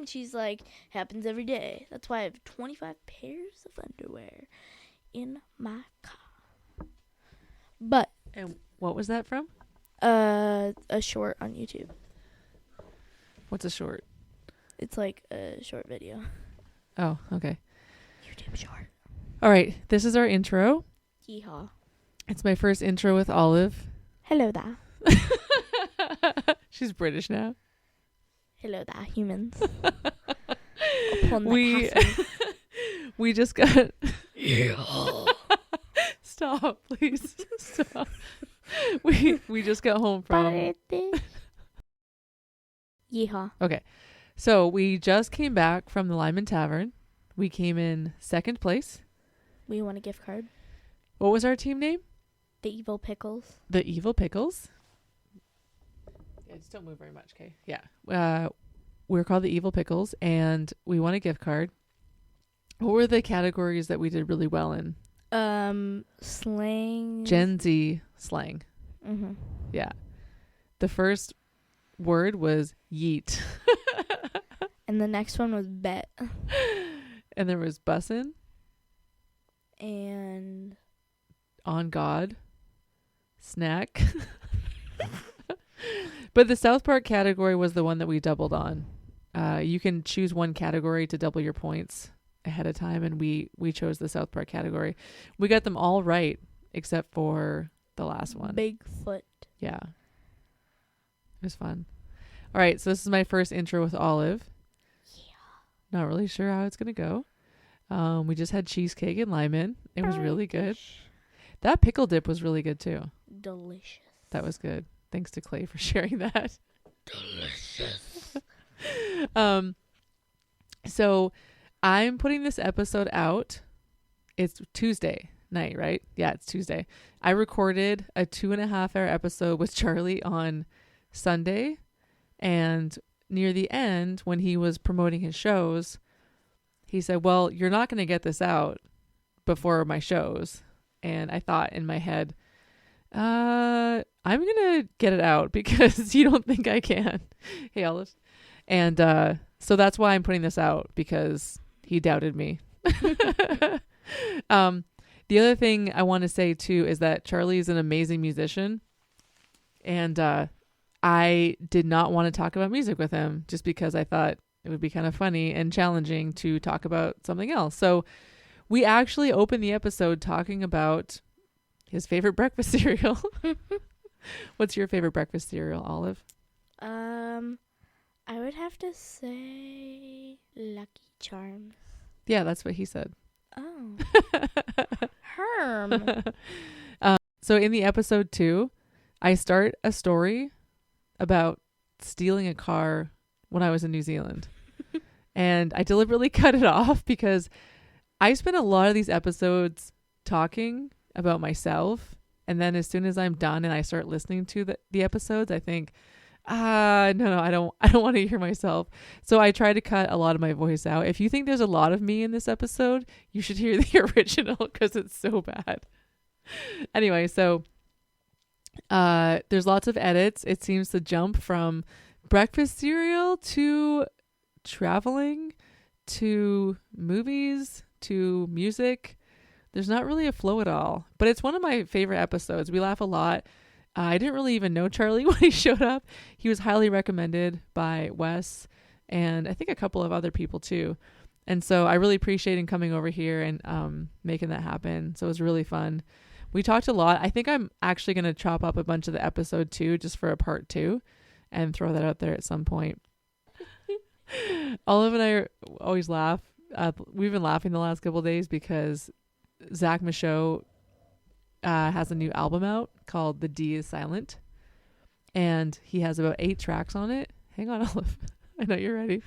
she's like, happens every day. That's why I have 25 pairs of underwear in my car. But And what was that from? a short on YouTube. What's a short? It's like a short video. Oh, okay. YouTube short. All right. This is our intro. Yeehaw. It's my first intro with Olive. Hello there. She's British now. Hello there, humans. We just got... Stop, please. Stop. We just got home from... Yeehaw. Okay. So we just came back from the Lyman Tavern. We came in second place. We want a gift card. What was our team name? The Evil Pickles. The Evil Pickles. Yeah, just don't move very much, okay? Yeah. We're called the Evil Pickles, and we won a gift card. What were the categories that we did really well in? Slang. Gen Z slang. Mm-hmm. Yeah. The first word was yeet. And the next one was bet. And there was bussin'. And on God. Snack. But the South Park category was the one that we doubled on. You can choose one category to double your points ahead of time, and we chose the South Park category. We got them all right except for the last one. Bigfoot. Yeah. It was fun. All right, so this is my first intro with Olive. Yeah. Not really sure how it's going to go. We just had cheesecake and Lyman. It was really good. That pickle dip was really good too. Delicious. That was good. Thanks to Clay for sharing that. Delicious. So I'm putting this episode out. It's Tuesday night, right? Yeah, it's Tuesday. I recorded a 2.5-hour episode with Charlie on Sunday, and near the end, when he was promoting his shows, he said, well, you're not going to get this out before my shows. And I thought in my head, I'm going to get it out because you don't think I can. Hey, Olive. And so that's why I'm putting this out, because he doubted me. The other thing I want to say too is that Charlie is an amazing musician, and I did not want to talk about music with him just because I thought it would be kind of funny and challenging to talk about something else. So we actually opened the episode talking about his favorite breakfast cereal. What's your favorite breakfast cereal, Olive? I would have to say Lucky Charms. Yeah, that's what he said. Oh. Herm. So in the episode 2, I start a story about stealing a car when I was in New Zealand. And I deliberately cut it off because I spend a lot of these episodes talking about myself. And then as soon as I'm done and I start listening to the episodes, I think, no, I don't want to hear myself. So I try to cut a lot of my voice out. If you think there's a lot of me in this episode, you should hear the original because it's so bad. Anyway, so there's lots of edits. It seems to jump from breakfast cereal to traveling to movies to music. There's not really a flow at all, but it's one of my favorite episodes. We laugh a lot. I didn't really even know Charlie when he showed up. He was highly recommended by Wes and I think a couple of other people too. And so I really appreciate him coming over here and making that happen. So it was really fun. We talked a lot. I think I'm actually going to chop up a bunch of the episode 2 just for a part 2 and throw that out there at some point. Olive and I always laugh. We've been laughing the last couple of days because Zach Michaud has a new album out called The D is Silent. And he has about 8 tracks on it. Hang on, Olive. I know you're ready.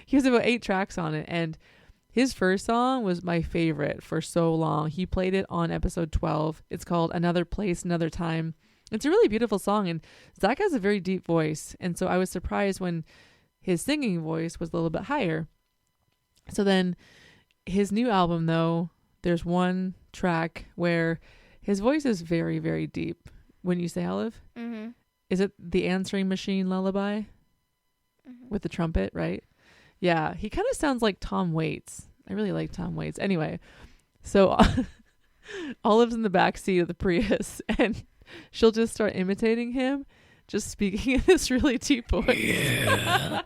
He has about 8 tracks on it. And his first song was my favorite for so long. He played it on episode 12. It's called Another Place, Another Time. It's a really beautiful song. And Zach has a very deep voice. And so I was surprised when his singing voice was a little bit higher. So then his new album, though, there's one track where his voice is very, very deep. When you say, Olive? Mm-hmm. Is it the Answering Machine Lullaby? Mm-hmm. With the trumpet, right? Yeah, he kind of sounds like Tom Waits. I really like Tom Waits. Anyway, so Olive's in the back seat of the Prius, and she'll just start imitating him, just speaking in this really deep voice. Yeah.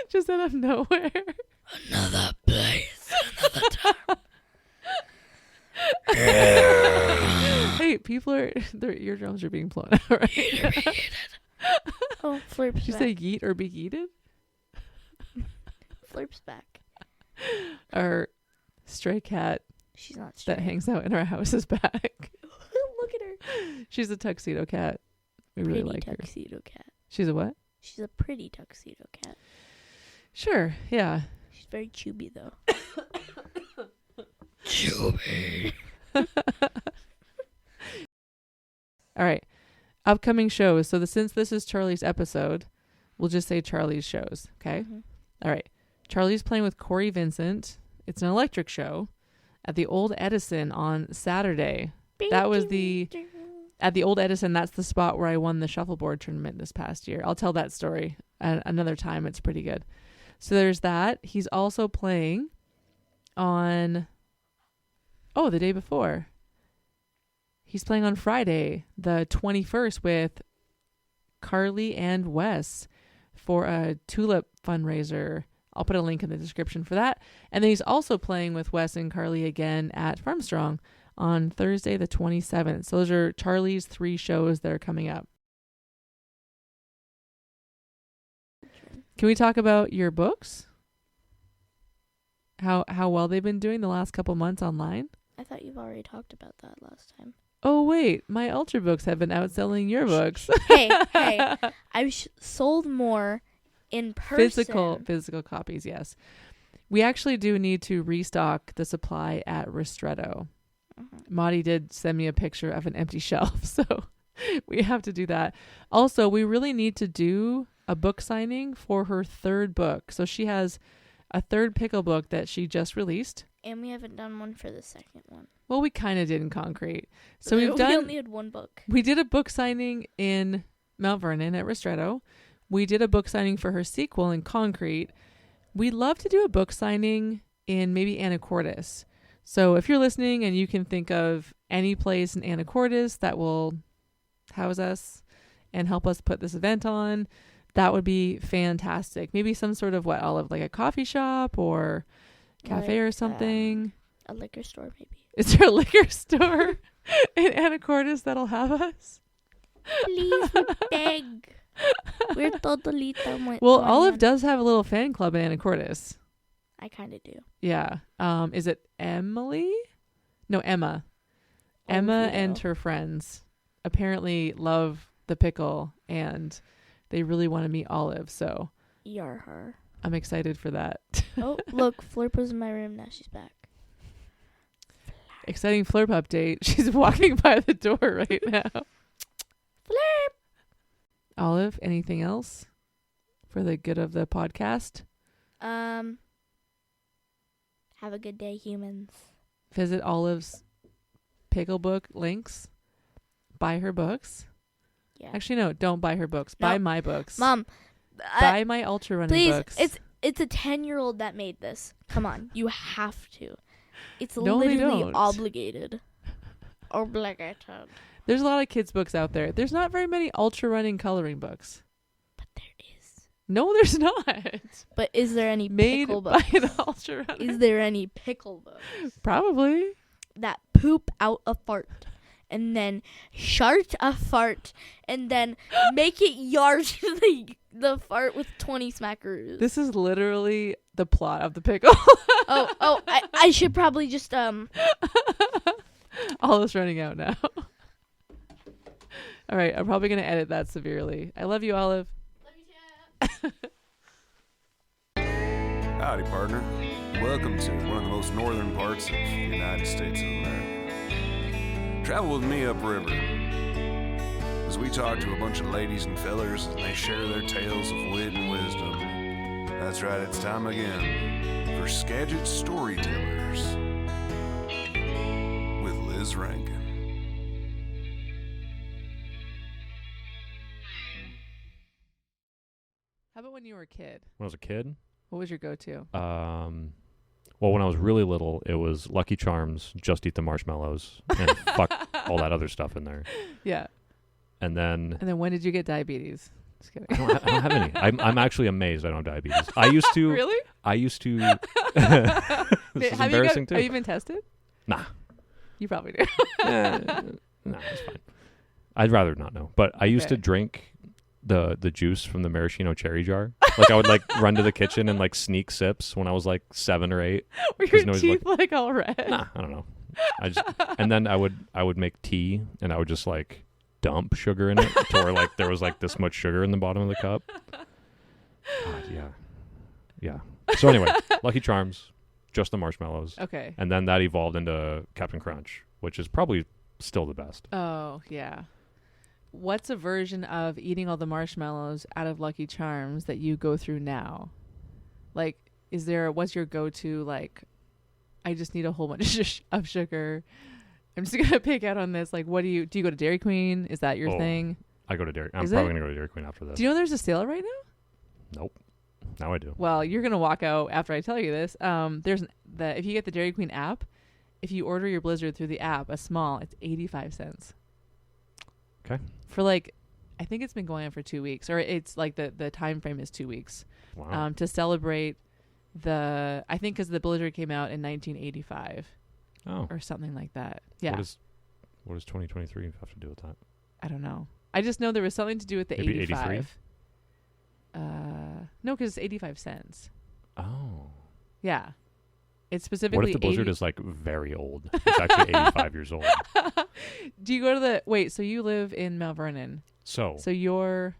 Just out of nowhere. Another place, another time. Hey, their eardrums are being blown out right now. Oh, Flirp's Did you back. say yeet or be yeeted? Flirp's back. Our stray cat She's not straight. that hangs out in our house is back. Look at her. She's a tuxedo cat. We really Pretty like her. tuxedo cat. She's a what? She's a pretty tuxedo cat. Sure, yeah. She's very chubby though. Chubby. All right. Upcoming shows. So since this is Charlie's episode, we'll just say Charlie's shows. Okay. Mhm. All right. Charlie's playing with Cory Vincent. It's an electric show at the old Edison on Saturday. That was at the old Edison. That's the spot where I won the shuffleboard tournament this past year. I'll tell that story another time. It's pretty good. So there's that. He's also playing on, the day before. He's playing on Friday, the 21st, with Carly and Wes for a tulip fundraiser. I'll put a link in the description for that. And then he's also playing with Wes and Carly again at Farmstrong on Thursday, the 27th. So those are Charlie's 3 shows that are coming up. Can we talk about your books? How well they've been doing the last couple months online? I thought you've already talked about that last time. Oh, wait. My Ultra books have been outselling your books. hey, I've sold more in person. Physical copies, yes. We actually do need to restock the supply at Ristretto. Maudie did send me a picture of an empty shelf, so we have to do that. Also, we really need to do a book signing for her 3rd book. So she has a 3rd pickle book that she just released. And we haven't done one for the second one. Well, we kind of did in concrete. So we we've done. We only had one book. We did a book signing in Mount Vernon at Ristretto. We did a book signing for her sequel in concrete. We'd love to do a book signing in maybe Anacortes. So if you're listening and you can think of any place in Anacortes that will house us and help us put this event on, that would be fantastic. Maybe some sort of Olive, like a coffee shop or cafe or something. A liquor store, maybe. Is there a liquor store in Anacortes that'll have us? Please, we beg. We're totally done with Well, one Olive man. does have a little fan club in Anacortes. I kind of do. Yeah. Is it Emily? No, Emma. Emma and her friends apparently love the pickle, and they really want to meet Olive. So You're her. I'm excited for that. Oh, look, Flip was in my room. Now she's back. Exciting Flurp update. She's walking by the door right now. Flip! Olive, anything else for the good of the podcast? Have a good day, humans. Visit Olive's pickle book links. Buy her books. Yeah. Actually, no, don't buy her books. No. Buy my books. Mom, buy my ultra running please, books. it's a 10-year-old that made this. Come on, you have to. It's No, they literally don't. obligated. Obligated. There's a lot of kids' books out there. There's not very many ultra running coloring books. But there is. No, there's not. But is there any Made pickle by books? an ultra runner. Is there any pickle books Probably. that poop out a fart and then shart a fart and then make it yard the fart with 20 smackaroos? This is literally the plot of the pickle. I should probably just Olive's running out now. All right, I'm probably going to edit that severely. I love you, Olive. Howdy, partner. Welcome to one of the most northern parts of the United States of America. Travel with me upriver as we talk to a bunch of ladies and fellers and they share their tales of wit and wisdom. That's right, it's time again for Skagit Storytellers with Liz Rankin. How about when you were a kid? When I was a kid, What was your go-to? well, when I was really little, it was Lucky Charms, just eat the marshmallows, and fuck all that other stuff in there. Yeah. And then And then when did you get diabetes? Just kidding. I don't have any. I'm actually amazed I don't have diabetes. I used to. Really? I used to. This is embarrassing too. Have you been tested? Nah. You probably do. Nah, it's fine. I'd rather not know. But I used to Okay. drink the juice from the maraschino cherry jar. Like I would like run to the kitchen and like sneak sips when I was like 7 or 8. Were There's your no teeth like all red? Nah, I don't know. I just and then I would make tea and I would just like dump sugar in it to where like there was like this much sugar in the bottom of the cup. God, yeah. So anyway, Lucky Charms, just the marshmallows, Okay. and then that evolved into Captain Crunch, which is probably still the best. Oh, yeah. What's a version of eating all the marshmallows out of Lucky Charms that you go through now? Like, what's your go-to, like, I just need a whole bunch of sugar. I'm just going to pick out on this. Like, do you go to Dairy Queen? Is that your Oh, thing? I go to Dairy. I'm Is probably it? gonna go to Dairy Queen after this. Do you know there's a sale right now? Nope. Now I do. Well, you're going to walk out after I tell you this. If you get the Dairy Queen app, if you order your Blizzard through the app, a small, it's 85 cents. Okay. For like, I think it's been going on for 2 weeks, or it's like the time frame is 2 weeks. Wow. To celebrate I think because the Blizzard came out in 1985 Oh. or something like that. Yeah. What does 2023 have to do with that? I don't know. I just know there was something to do with the Maybe 85. 83? No, because it's 85 cents. Oh. Yeah. It's specifically What if the Blizzard 80 is like very old? It's actually 85 years old. Do you go to wait, so you live in Mount Vernon. So So you're,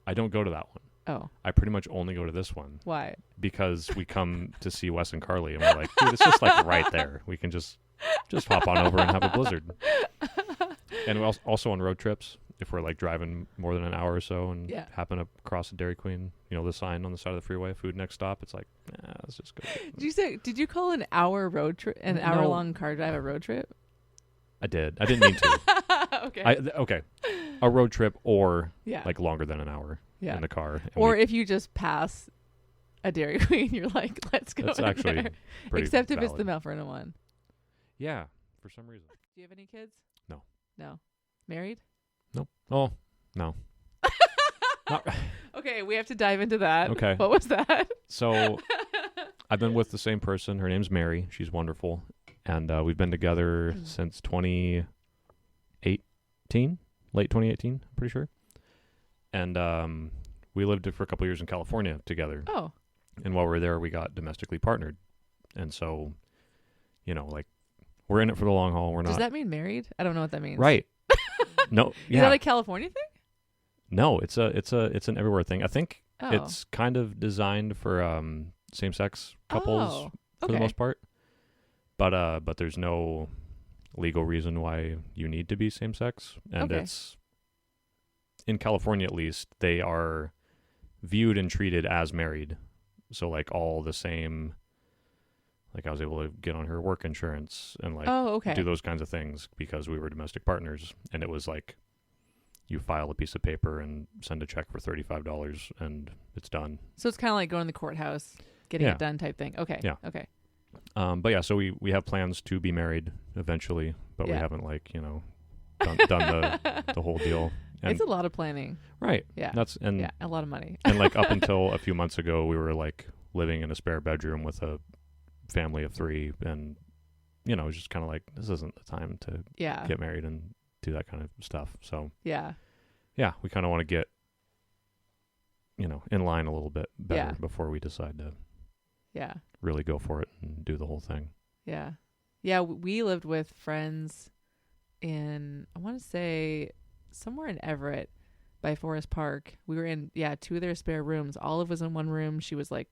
I don't go to that one. oh, I pretty much only go to this one why? because we come to see Wes and Carly, and we're like, dude, it's just like right there. We can just hop on over and have a Blizzard. And we also on road trips, if we're like driving more than an hour or so and Yeah. happen to cross a Dairy Queen, the sign on the side of the freeway, food next stop, it's like, let's just go. Did you call an hour road trip, an No. hour long car drive a road trip? I did. I didn't mean to. Okay. Okay. A road trip or Yeah. like longer than an hour Yeah. in the car. And Or if you just pass a Dairy Queen, you're like, let's go. that's in actually there. pretty Except if it's the valid. Mount Vernon one. Yeah, for some reason. Do you have any kids? No. No. Married? Nope. Oh, no. Not, Okay, we have to dive into that. Okay. What was that? so I've been with the same person. Her name's Mary. She's wonderful. And we've been together since 2018, late 2018, I'm pretty sure. And we lived for a couple years in California together. Oh. And while we were there, we got domestically partnered. And so, like, we're in it for the long haul. We're Does not. that mean married? I don't know what that means. Right. No. Is Yeah. that a California thing? No, it's an everywhere thing. I think Oh. it's kind of designed for same-sex couples Oh, for the okay. most part. But there's no legal reason why you need to be same-sex, and Okay. it's in California at least they are viewed and treated as married. So like all the same. Like I was able to get on her work insurance and like Oh, okay. do those kinds of things because we were domestic partners, and it was like you file a piece of paper and send a check for $35 and it's done. So it's kind of like going to the courthouse, getting Yeah. it done type thing. Okay. Yeah. Okay. But yeah, so we have plans to be married eventually, but we Yeah. haven't done the whole deal. And It's a lot of planning. right. Yeah. And Yeah. A lot of money. and like up until a few months ago, we were like living in a spare bedroom with a family of 3, and it was just kind of like, this isn't the time to Yeah. get married and do that kind of stuff. So Yeah. yeah, we kind of want to get in line a little bit better Yeah. before we decide to Yeah. really go for it and do the whole thing. Yeah. Yeah. We lived with friends in, I want to say, somewhere in Everett by Forest Park. We were in, 2 of their spare rooms. Olive was in one room. She was like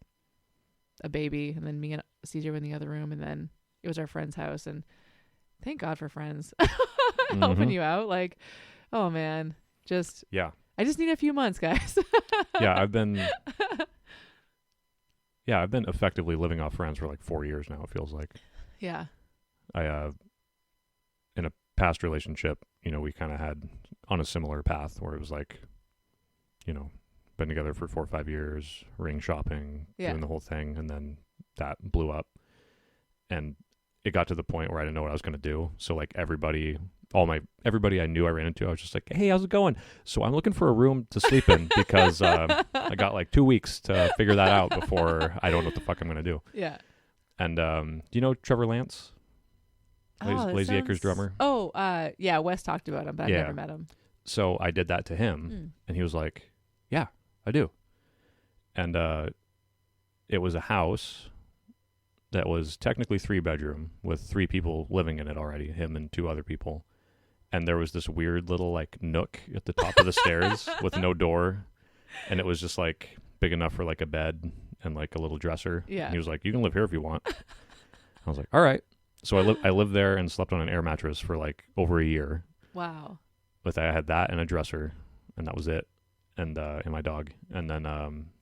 a baby. And then me and CJ were in the other room. And then it was our friend's house. And thank God for friends helping Mhm. you out. Like, oh man, Yeah. I just need a few months, guys. Yeah, I've been effectively living off friends for like 4 years now, it feels like. Yeah. I in a past relationship, we kind of had on a similar path where it was like, been together for 4 or 5 years, ring shopping, Yeah. doing the whole thing, and then that blew up. And it got to the point where I didn't know what I was going to do. So like everybody I knew I ran into, I was just like, hey, how's it going? So I'm looking for a room to sleep in because I got like 2 weeks to figure that out before I don't know what the fuck I'm going to do. Yeah. And do you know Trevor Lance? Lazy Acres drummer? Oh, yeah, Wes talked about him, but I've Yeah. never met him. So I did that to him, and he was like, yeah, I do. And it was a house that was technically 3-bedroom with 3 people living in it already, him and 2 other people. And there was this weird little like nook at the top of the stairs with no door. And it was just like big enough for like a bed and like a little dresser. Yeah. And he was like, you can live here if you want. I was like, all right. So I lived there and slept on an air mattress for like over a year. Wow. With I had that and a dresser, and that was it. And my dog. And then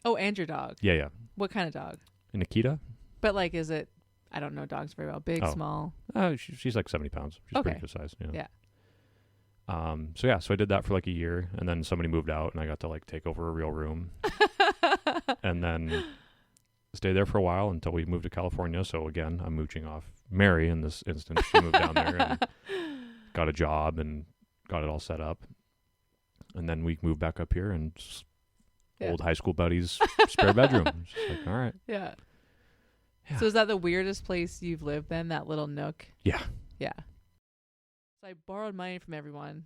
Oh, and your dog. yeah. What kind of dog? Nikita? But like, is it? I don't know dogs very well. Big, Oh. small. She's like 70 pounds. She's Okay. pretty good size. Yeah. So I did that for like a year, and then somebody moved out, and I got to like take over a real room, and then stayed there for a while until we moved to California. So again, I'm mooching off Mary in this instance. She moved down there and got a job and got it all set up, and then we moved back up here and old high school buddies spare bedroom. Just like, all right. Yeah. Yeah. So is that the weirdest place you've lived then? That little nook? Yeah. Yeah. So I borrowed money from everyone,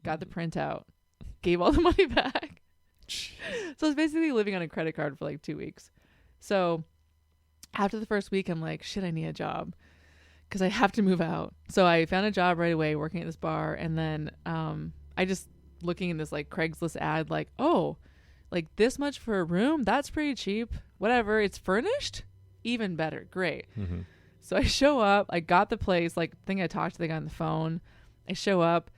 got the printout, gave all the money back. So I was basically living on a credit card for like 2 weeks. So after the first week, I'm like, shit, I need a job because I have to move out. So I found a job right away working at this bar. And then I just looking in this like Craigslist ad, like, oh, like this much for a room? That's pretty cheap. Whatever. It's furnished? Even better. Great. Mm-hmm. So I show up. I got the place. Like, I think I talked to the guy on the phone. I show up.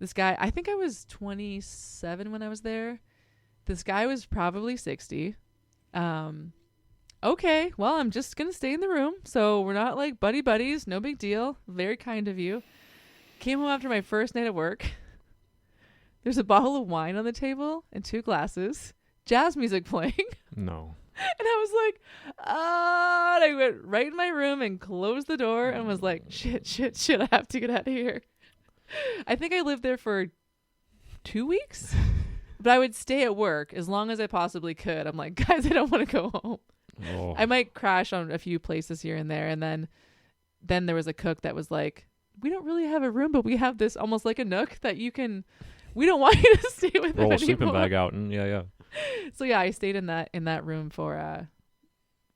This guy, I think I was 27 when I was there. This guy was probably 60. Okay, well, I'm just going to stay in the room. So we're not like buddies. No big deal. Very kind of you. Came home after my first night at work. There's a bottle of wine on the table and 2 glasses. Jazz music playing. No. And I was like, and I went right in my room and closed the door and was like, shit, I have to get out of here. I think I lived there for 2 weeks, but I would stay at work as long as I possibly could. I'm like, guys, I don't want to go home. Oh. I might crash on a few places here and there. And then there was a cook that was like, we don't really have a room, but we have this almost like a nook that you can, we don't want you to stay with Roll a it sleeping anymore. bag out and yeah. So yeah, I stayed in that room for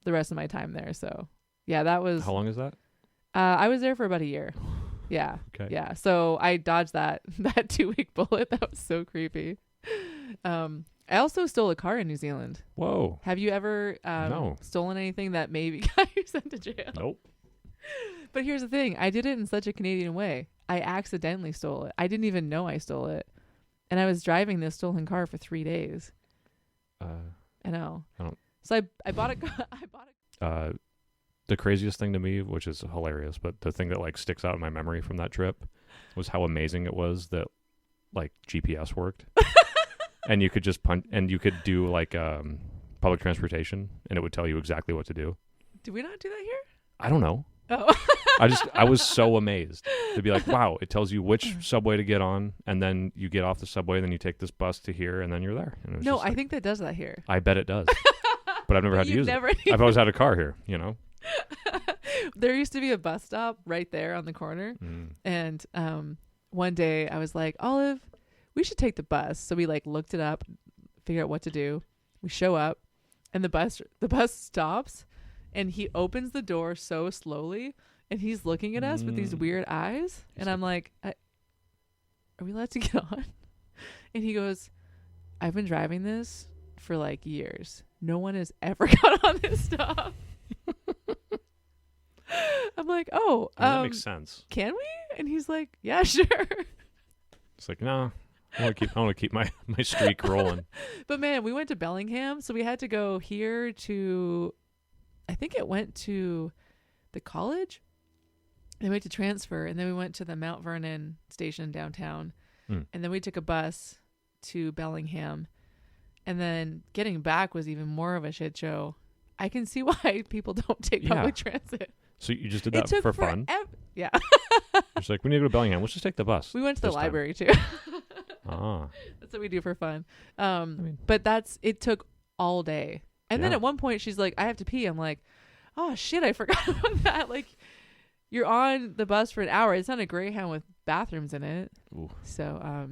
the rest of my time there. So yeah, that was How long is that? I was there for about a year. Yeah. Okay. Yeah. So I dodged that 2 week bullet. That was so creepy. I also stole a car in New Zealand. Whoa. Have you ever No. stolen anything that maybe got you sent to jail? Nope. But here's the thing. I did it in such a Canadian way. I accidentally stole it. I didn't even know I stole it. And I was driving this stolen car for 3 days. I know. I don't- So I bought a The craziest thing to me, which is hilarious, but the thing that like sticks out in my memory from that trip was how amazing it was that like GPS worked. And you could just punch and you could do like public transportation and it would tell you exactly what to do. Did we not do that here? I don't know. Oh. I was so amazed to be like, wow, it tells you which subway to get on, and then you get off the subway, then you take this bus to here, and then you're there. And it was No, just I like, think that does that here. I bet it does, but I've never had to use never it. I've always had a car here, you know. There used to be a bus stop right there on the corner, and one day I was like, Olive, we should take the bus. So we like looked it up, figure out what to do. We show up, and the bus stops, and he opens the door so slowly, and he's looking at us with these weird eyes, and I'm like, are we allowed to get on? And he goes, I've been driving this for like years. No one has ever got on this stop. I'm like, oh, That makes sense. can we? And he's like, yeah, sure. It's like, no, I want to keep my streak rolling. But man, we went to Bellingham, so we had to go here to, I think it went to the college. Then we had to transfer, and then we went to the Mount Vernon station downtown, and then we took a bus to Bellingham, And then getting back was even more of a shit show. I can see why people don't take public transit. So you just did that for fun? Yeah. It's like, we need to go to Bellingham. Let's just take the bus. We went to the library too. That's what we do for fun. But it took all day. And then at one point she's like, I have to pee. I'm like, oh shit, I forgot about that. Like, you're on the bus for an hour. It's not a Greyhound with bathrooms in it. Ooh. So,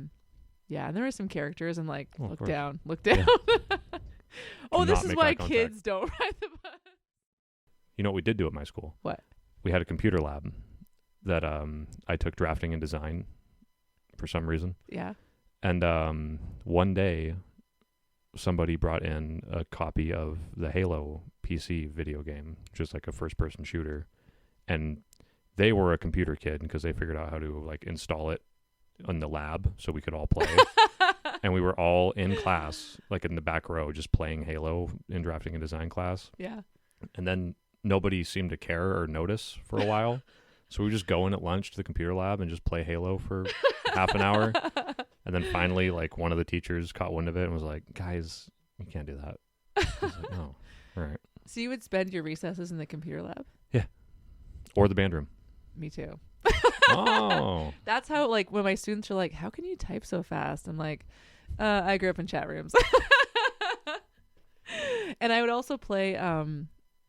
yeah, and there were some characters. I'm like, look down. Yeah. Oh, this is why kids don't ride the bus. You know what we did do at my school? What? We had a computer lab that I took drafting and design for some reason. Yeah. And one day, somebody brought in a copy of the Halo PC video game, just like a first-person shooter. And they were a computer kid because they figured out how to like install it in the lab so we could all play. And we were all in class, like in the back row, just playing Halo in drafting and design class. Yeah. And then nobody seemed to care or notice for a while. So we would just go in at lunch to the computer lab and just play Halo for half an hour. And then finally, like, one of the teachers caught wind of it and was like, guys, you can't do that. I was like, oh, all right. So you would spend your recesses in the computer lab? Yeah. Or the band room. Me too. Oh. That's how, like, when my students are like, how can you type so fast? I'm like, I grew up in chat rooms. And I would also play,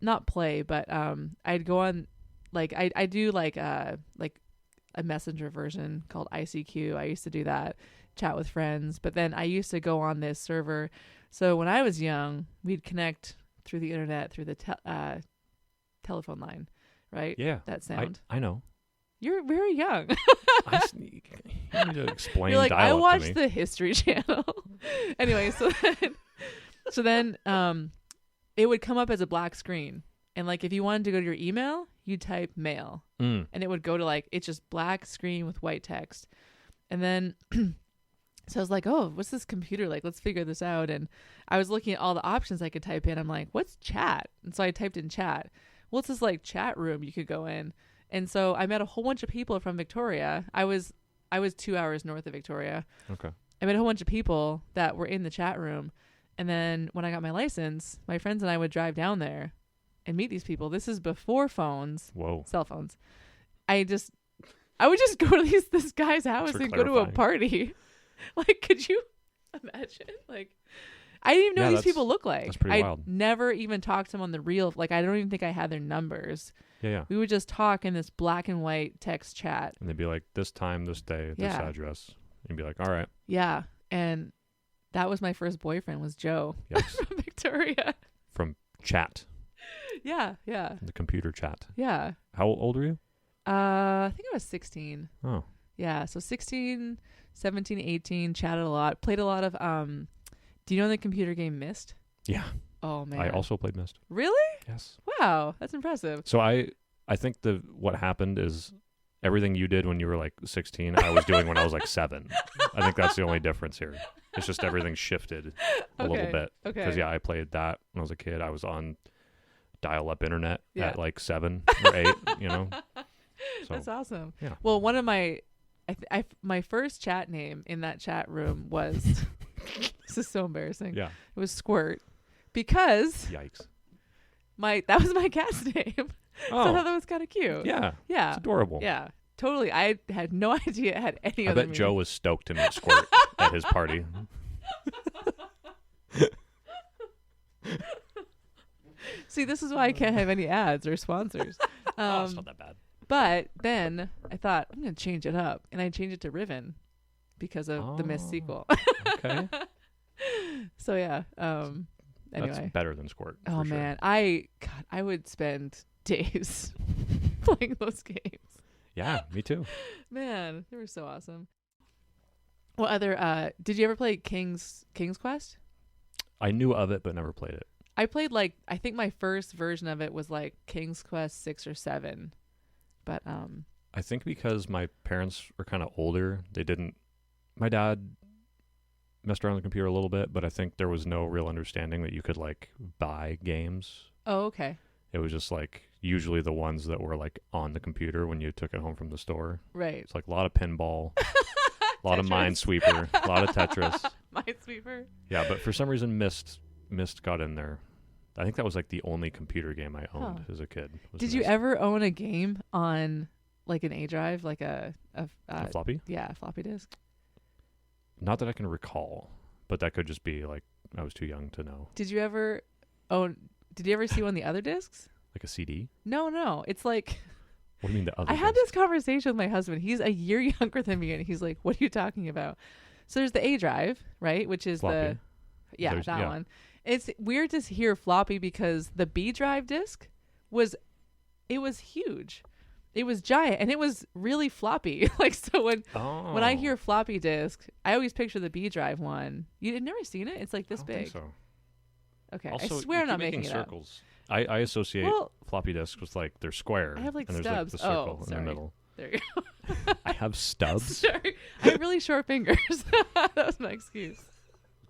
not play, but I'd go on, like, I do like a messenger version called ICQ. I used to do that, chat with friends. But then I used to go on this server. So when I was young, we'd connect through the internet, through the telephone line, right? Yeah. That sound. I know. You're very young. You need to explain. You're like, I dial-up watched to me. the History Channel. Anyway, so then it would come up as a black screen. And like, if you wanted to go to your email, you type mail. And it would go to like, it's just black screen with white text. And then, so I was like, oh, what's this computer like? Let's figure this out. And I was looking at all the options I could type in. I'm like, what's chat? And so I typed in chat. Well, it's this like chat room you could go in. And so I met a whole bunch of people from Victoria. I was 2 hours north of Victoria. Okay. I met a whole bunch of people that were in the chat room. And then when I got my license, my friends and I would drive down there and meet these people. This is before phones. Whoa. Cell phones. I would just go to this guy's house and go to a party. Like, could you imagine? Like, I didn't even know these people look like. That's pretty wild. I never even talked to them on the real. Like, I don't even think I had their numbers. Yeah. We would just talk in this black and white text chat. And they'd be like, this time, this day, this address. And you'd be like, all right. Yeah. And that was my first boyfriend, was Joe. Yes. From Victoria. From chat. Yeah. The computer chat. Yeah. How old were you? I think I was 16. Oh. Yeah. So 16, 17, 18, chatted a lot. Played a lot of, do you know the computer game Myst? Yeah. Oh, man. I also played Myst. Really? Yes. Wow. That's impressive. So I think what happened is everything you did when you were like 16, I was doing when I was like 7. I think that's the only difference here. It's just everything shifted a little bit. Okay. Because, I played that when I was a kid. I was on dial-up internet at like 7 or 8, you know? So, that's awesome. Yeah. Well, one of my first chat name in that chat room was, this is so embarrassing. Yeah. It was Squirt. Because yikes. That was my cat's name. Oh. So I thought that was kind of cute. Yeah. Yeah. It's adorable. Yeah. Totally. I had no idea it had any other I bet Joe was stoked to meet Squirt at his party. See, this is why I can't have any ads or sponsors. It's not that bad. But then I thought, I'm going to change it up. And I changed it to Riven because of the Myst sequel. Okay. So, yeah. Anyway. That's better than Squirt. Oh, man. I would spend days playing those games. Yeah, me too. Man, they were so awesome. What other, did you ever play King's Quest? I knew of it, but never played it. I played I think my first version of it was like King's Quest 6 or 7. But, I think because my parents were kind of older, my dad messed around on the computer a little bit, but I think there was no real understanding that you could like buy games. Oh, okay. It was just like usually the ones that were like on the computer when you took it home from the store. Right. It's like a lot of pinball, a lot of Minesweeper, a lot of Tetris. Minesweeper. Yeah, but for some reason, Myst got in there. I think that was like the only computer game I owned as a kid. Did you ever own a game on like an A drive, like a floppy? Yeah, a floppy disk. Not that I can recall, but that could just be like I was too young to know. Did you ever see one of the other discs? Like a CD? No. It's like. What do you mean the other? I had this conversation with my husband. He's a year younger than me, and he's like, "What are you talking about?" So there's the A drive, right, which is floppy. that one. It's weird to hear floppy because the B drive disc was huge. It was giant, and it was really floppy. Like, so when I hear floppy disk, I always picture the B drive one. You've never seen it? It's like this big. Think so. Okay, Also, I swear I'm not making it circles. I associate floppy disks with like they're square. I have like and stubs. There's like the circle in the middle. There you go. I have stubs. Sorry, I have really short fingers. That was my excuse.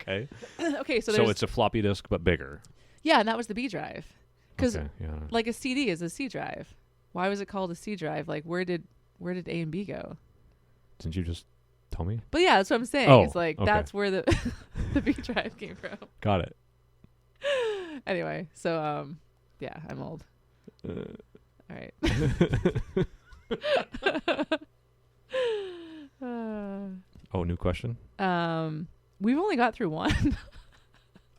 Okay. Okay, so it's a floppy disk but bigger. Yeah, and that was the B drive. Because yeah. like a CD is a C drive. Why was it called a C drive? Like where did A and B go? Didn't you just tell me? But yeah, that's what I'm saying. Oh, it's like okay. that's where the the B drive came from. Got it. Anyway, so yeah, I'm old. All right. Oh, new question? We've only got through one.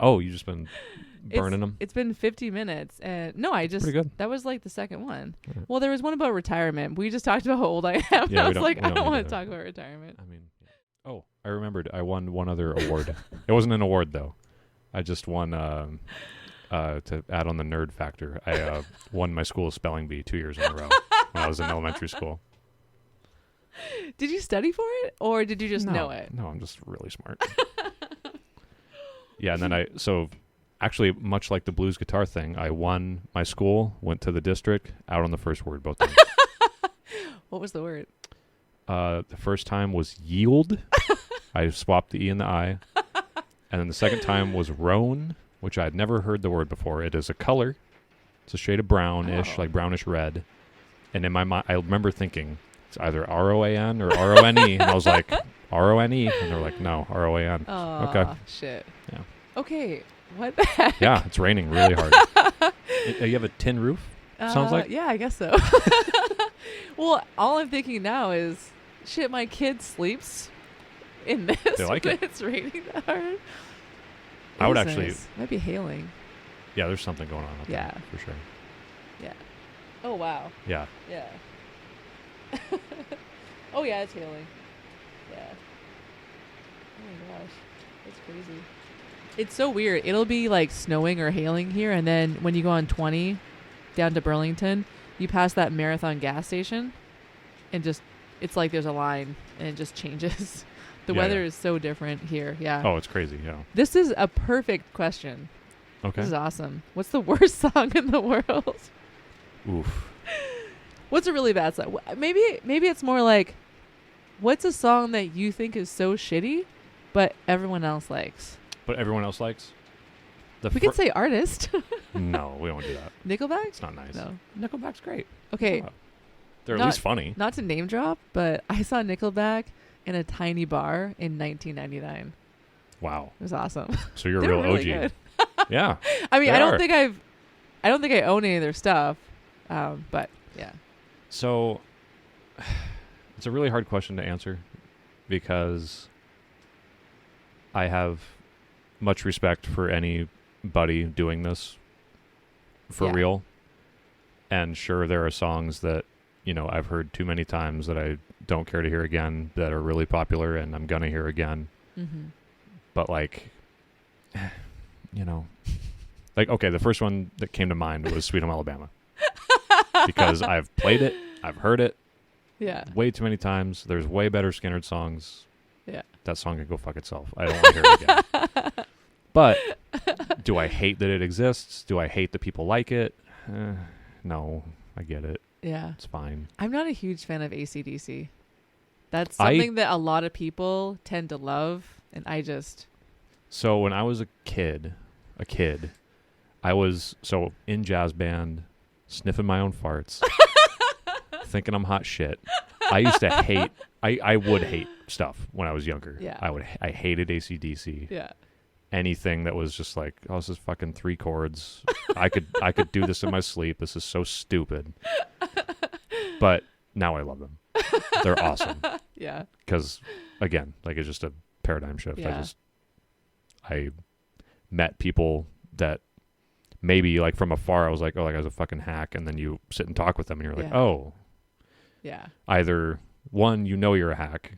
Oh, you just been burning them? It's been 50 minutes, and no, Pretty good. that was like the second one. Right. Well, there was one about retirement. We just talked about how old I am. Yeah, I was like, I don't want need to talk about retirement. I mean, oh, I remembered. I won one other award. It wasn't an award though. I just won. To add on the nerd factor, I won my school's spelling bee 2 years in a row when I was in elementary school. Did you study for it, or did you just know it? No, I'm just really smart. Yeah, and then actually, much like the blues guitar thing, I won my school, went to the district, out on the first word both times. What was the word? The first time was yield. I swapped the E and the I. And then the second time was roan, which I had never heard the word before. It is a color. It's a shade of brownish, like brownish red. And in my mind, I remember thinking, it's either ROAN or RONE. And I was like, RONE? And they're like, no, ROAN. Oh, okay. Shit. Yeah. Okay. What the heck? Yeah, it's raining really hard. You have a tin roof? Sounds like? Yeah, I guess so. Well, all I'm thinking now is, shit, my kid sleeps in this They like when it. it's raining that hard. I would That is actually... nice. Might be hailing. Yeah, there's something going on up Yeah. there, for sure. Yeah. Oh, wow. Yeah. Yeah. Oh, yeah, it's hailing. Yeah. Oh, my gosh. That's crazy. It's so weird. It'll be like snowing or hailing here, and then when you go on 20 down to Burlington, you pass that Marathon gas station, and just, it's like there's a line, and it just changes. The Yeah, weather yeah. is so different here. Yeah. Oh, it's crazy, yeah. This is a perfect question. Okay. This is awesome. What's the worst song in the world? Oof. What's a really bad song? Maybe it's more like, what's a song that you think is so shitty, but everyone else likes? But everyone else likes? We could say artist. No, we don't do that. Nickelback? It's not nice. No. Nickelback's great. Okay. Shut up. They're Not- at least funny. Not to name drop, but I saw Nickelback in a tiny bar in 1999. Wow. It was awesome. So you're a They were real really OG. good. Yeah. I mean, They I don't are. think I own any of their stuff. But yeah. So it's a really hard question to answer because I have much respect for anybody doing this for Yeah. real. And sure, there are songs that, I've heard too many times that I don't care to hear again that are really popular and I'm going to hear again. Mm-hmm. But like, like, okay, the first one that came to mind was Sweet Home Alabama because I've played it. I've heard it Yeah. way too many times. There's way better Skinner songs. Yeah. That song can go fuck itself. I don't want to hear it again. But do I hate that it exists? Do I hate that people like it? No, I get it. Yeah. It's fine. I'm not a huge fan of AC/DC. That's something that a lot of people tend to love, and I just... So when I was a kid, I was in jazz band, sniffing my own farts, thinking I'm hot shit. I used to hate. I would hate stuff when I was younger. Yeah. I hated AC/DC. Yeah. Anything that was just like, oh, this is fucking 3 chords. I could do this in my sleep. This is so stupid. But now I love them. They're awesome. Yeah. Because again, like it's just a paradigm shift. Yeah. I met people that maybe like from afar I was like, oh, that guy's a fucking hack, and then you sit and talk with them and you're like, Yeah. oh, Yeah. either one, you know you're a hack,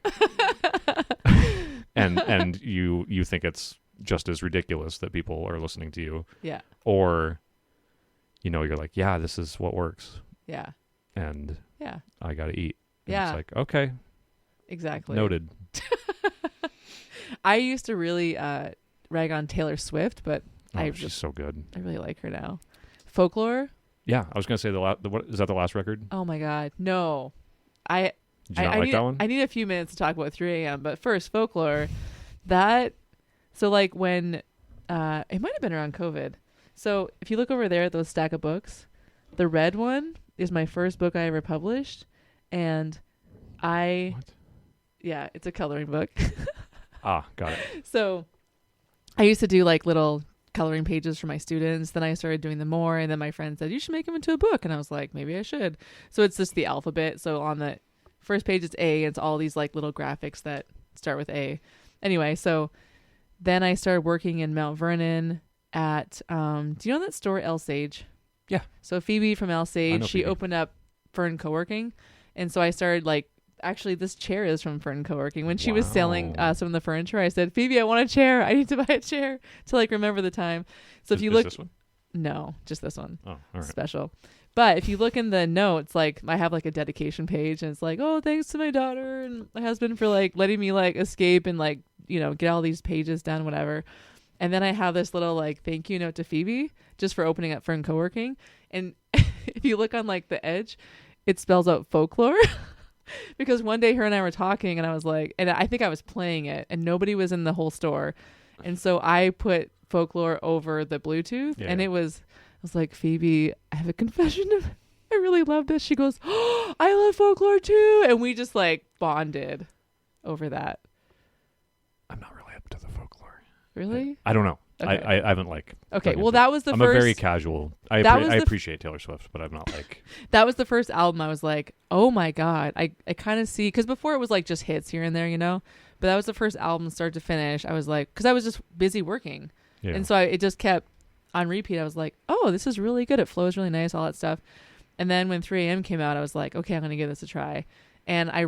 and you think it's just as ridiculous that people are listening to you, Yeah. or you're like, yeah, this is what works, Yeah. and Yeah. I gotta eat. And Yeah. it's like, okay, Exactly. noted. I used to really rag on Taylor Swift, but Oh, she's so good. I really like her now. Folklore? Yeah, I was gonna say what is that the last record? Oh my God. No. Did you not like need, that one? I need a few minutes to talk about 3 a.m. But first, Folklore. So like when, it might have been around COVID. So if you look over there at those stack of books, the red one is my first book I ever published. And What? yeah, it's a coloring book. Ah, got it. So I used to do like little coloring pages for my students. Then I started doing them more. And then my friend said, you should make them into a book. And I was like, maybe I should. So it's just the alphabet. So on the first page, it's A. It's all these like little graphics that start with A. Anyway, so then I started working in Mount Vernon at, do you know that store, El Sage? Yeah. So Phoebe from El I Sage, know she Phoebe. opened up Fern Co-working. And so I started like, actually this chair is from Fern Co-working. When she was selling Wow. some of the furniture, I said, Phoebe, I want a chair. I need to buy a chair to like remember the time. So if you Is look, this one? no, just this one. Oh, all right. Special. But if you look in the notes, like I have like a dedication page and it's like, oh, thanks to my daughter and my husband for like letting me like escape and like, get all these pages done, whatever. And then I have this little like thank you note to Phoebe just for opening up Fern Co-working. And if you look on like the edge, it spells out folklore. Because one day her and I were talking and I was like, and I think I was playing it and nobody was in the whole store. And so I put folklore over the Bluetooth and Yeah. I was like, Phoebe, I have a confession. I really love this. She goes, oh, I love folklore too. And we just like bonded over that. I'm not really up to the folklore. Really? I don't know. Okay. I haven't like. Okay. dug Well, into that was the I'm first. a very casual. I That was the appreciate Taylor Swift, but I'm not like. That was the first album I was like, oh my God. I kind of see, because before it was like just hits here and there, but that was the first album start to finish. I was like, because I was just busy working. Yeah. And so it just kept on repeat. I was like, oh, this is really good. It flows really nice, all that stuff. And then when 3 a.m. came out, I was like, okay, I'm going to give this a try. And I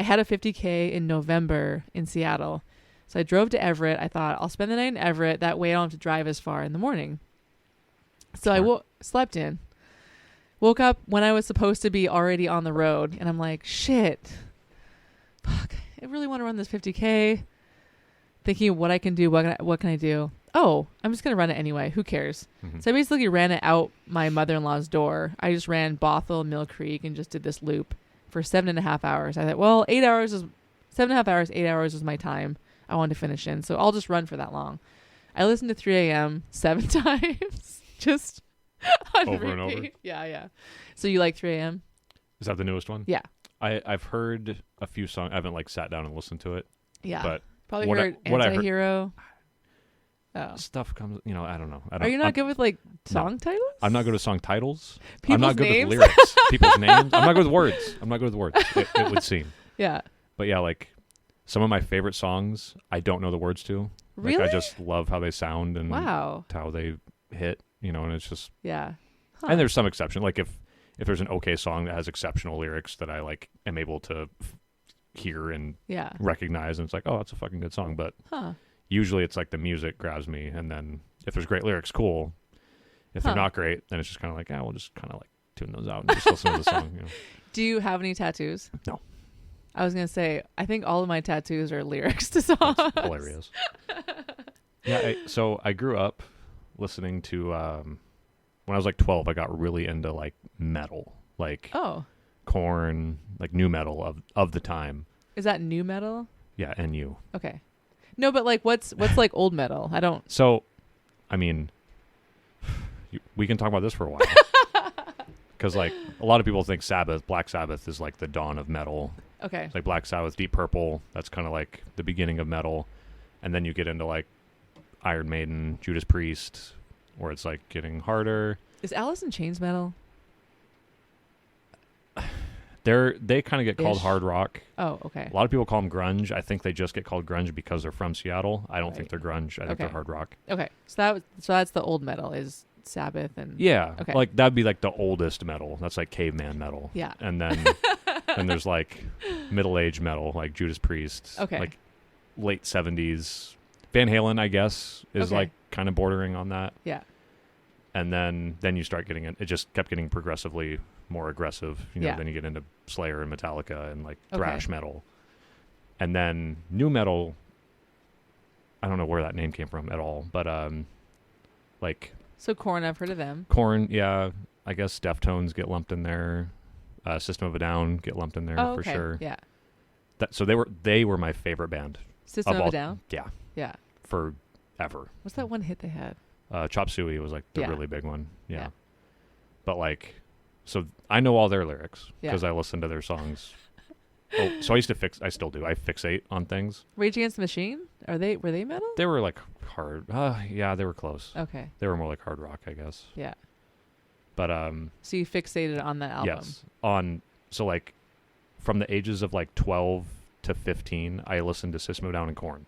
had a 50K in November in Seattle. So I drove to Everett. I thought I'll spend the night in Everett. That way I don't have to drive as far in the morning. So Smart. I slept in. Woke up when I was supposed to be already on the road. And I'm like, shit. Fuck. I really want to run this 50K. Thinking of what I can do. What can I do? Oh, I'm just going to run it anyway. Who cares? Mhm. So I basically ran it out my mother-in-law's door. I just ran Bothell, Mill Creek, and just did this loop for 7.5 hours. I thought, well, 8 hours is 7.5 hours, 8 hours is my time I wanted to finish in. So I'll just run for that long. I listened to 3 a.m. 7 times. Just on Over and over? repeat. Yeah. So you like 3 a.m.? Is that the newest one? Yeah. I've heard a few songs. I haven't like sat down and listened to it. Yeah. But Probably what heard I heard- Anti-Hero. Oh. stuff comes. I don't know. Are you not I'm, good with like song titles? I'm not good with song titles. I'm People's not good names? with lyrics. People's names. I'm not good with words. It would seem. Yeah. But yeah, like some of my favorite songs, I don't know the words to. Really? Like I just love how they sound and Wow. how they hit. And it's just. Yeah. Huh. And there's some exception. Like if there's an okay song that has exceptional lyrics that I like am able to hear and Yeah. recognize, and it's like, oh, that's a fucking good song. But Huh. usually it's like the music grabs me, and then if there's great lyrics, cool. If they're Huh. not great, then it's just kind of like, we'll just kind of like tune those out and just listen to the song. Do you have any tattoos? No. I was going to say, I think all of my tattoos are lyrics to songs. That's hilarious. Yeah, so I grew up listening to when I was like 12, I got really into like metal, like Oh. Korn, like new metal of the time. Is that new metal? Yeah, NU. Okay. No, but like what's like old metal? I don't. So, I mean, we can talk about this for a while. because like a lot of people think Black Sabbath is like the dawn of metal. Okay. It's like Black Sabbath, Deep Purple. That's kind of like the beginning of metal, and then you get into like Iron Maiden, Judas Priest, where it's like getting harder. Is Alice in Chains metal? They kind of get called Ish. hard rock. Oh, okay. A lot of people call them grunge. I think they just get called grunge because they're from Seattle. I don't Right. think they're grunge. I think Okay. they're hard rock. Okay. So that's the old metal is Sabbath and Yeah, Okay. like that'd be like the oldest metal. That's like caveman metal. Yeah. And then and there's like middle-aged metal, like Judas Priest. Okay. Like late 70s. Van Halen, I guess, is Okay. like kind of bordering on that. Yeah. And then you start getting it just kept getting progressively more aggressive. You know, Yeah. then you get into Slayer and Metallica and like Okay. thrash metal. And then new metal, I don't know where that name came from at all, but like So Korn, I've heard of them. Korn, yeah, I guess Deftones get lumped in there. System of a Down get lumped in there Oh, for okay. sure. Yeah. So they were my favorite band. System of all- a Down. Yeah, Yeah. forever. What's that one hit they had? Chop Suey was like the Yeah. really big one. Yeah. Yeah. But like, so I know all their lyrics Yeah. because I listen to their songs. Oh, so I still do. I fixate on things. Rage Against the Machine? Were they metal? They were like hard. Yeah, they were close. Okay. They were more like hard rock, I guess. Yeah. But So you fixated on that album. yes, so like from the ages of like 12 to 15, I listened to System of a Down and Korn.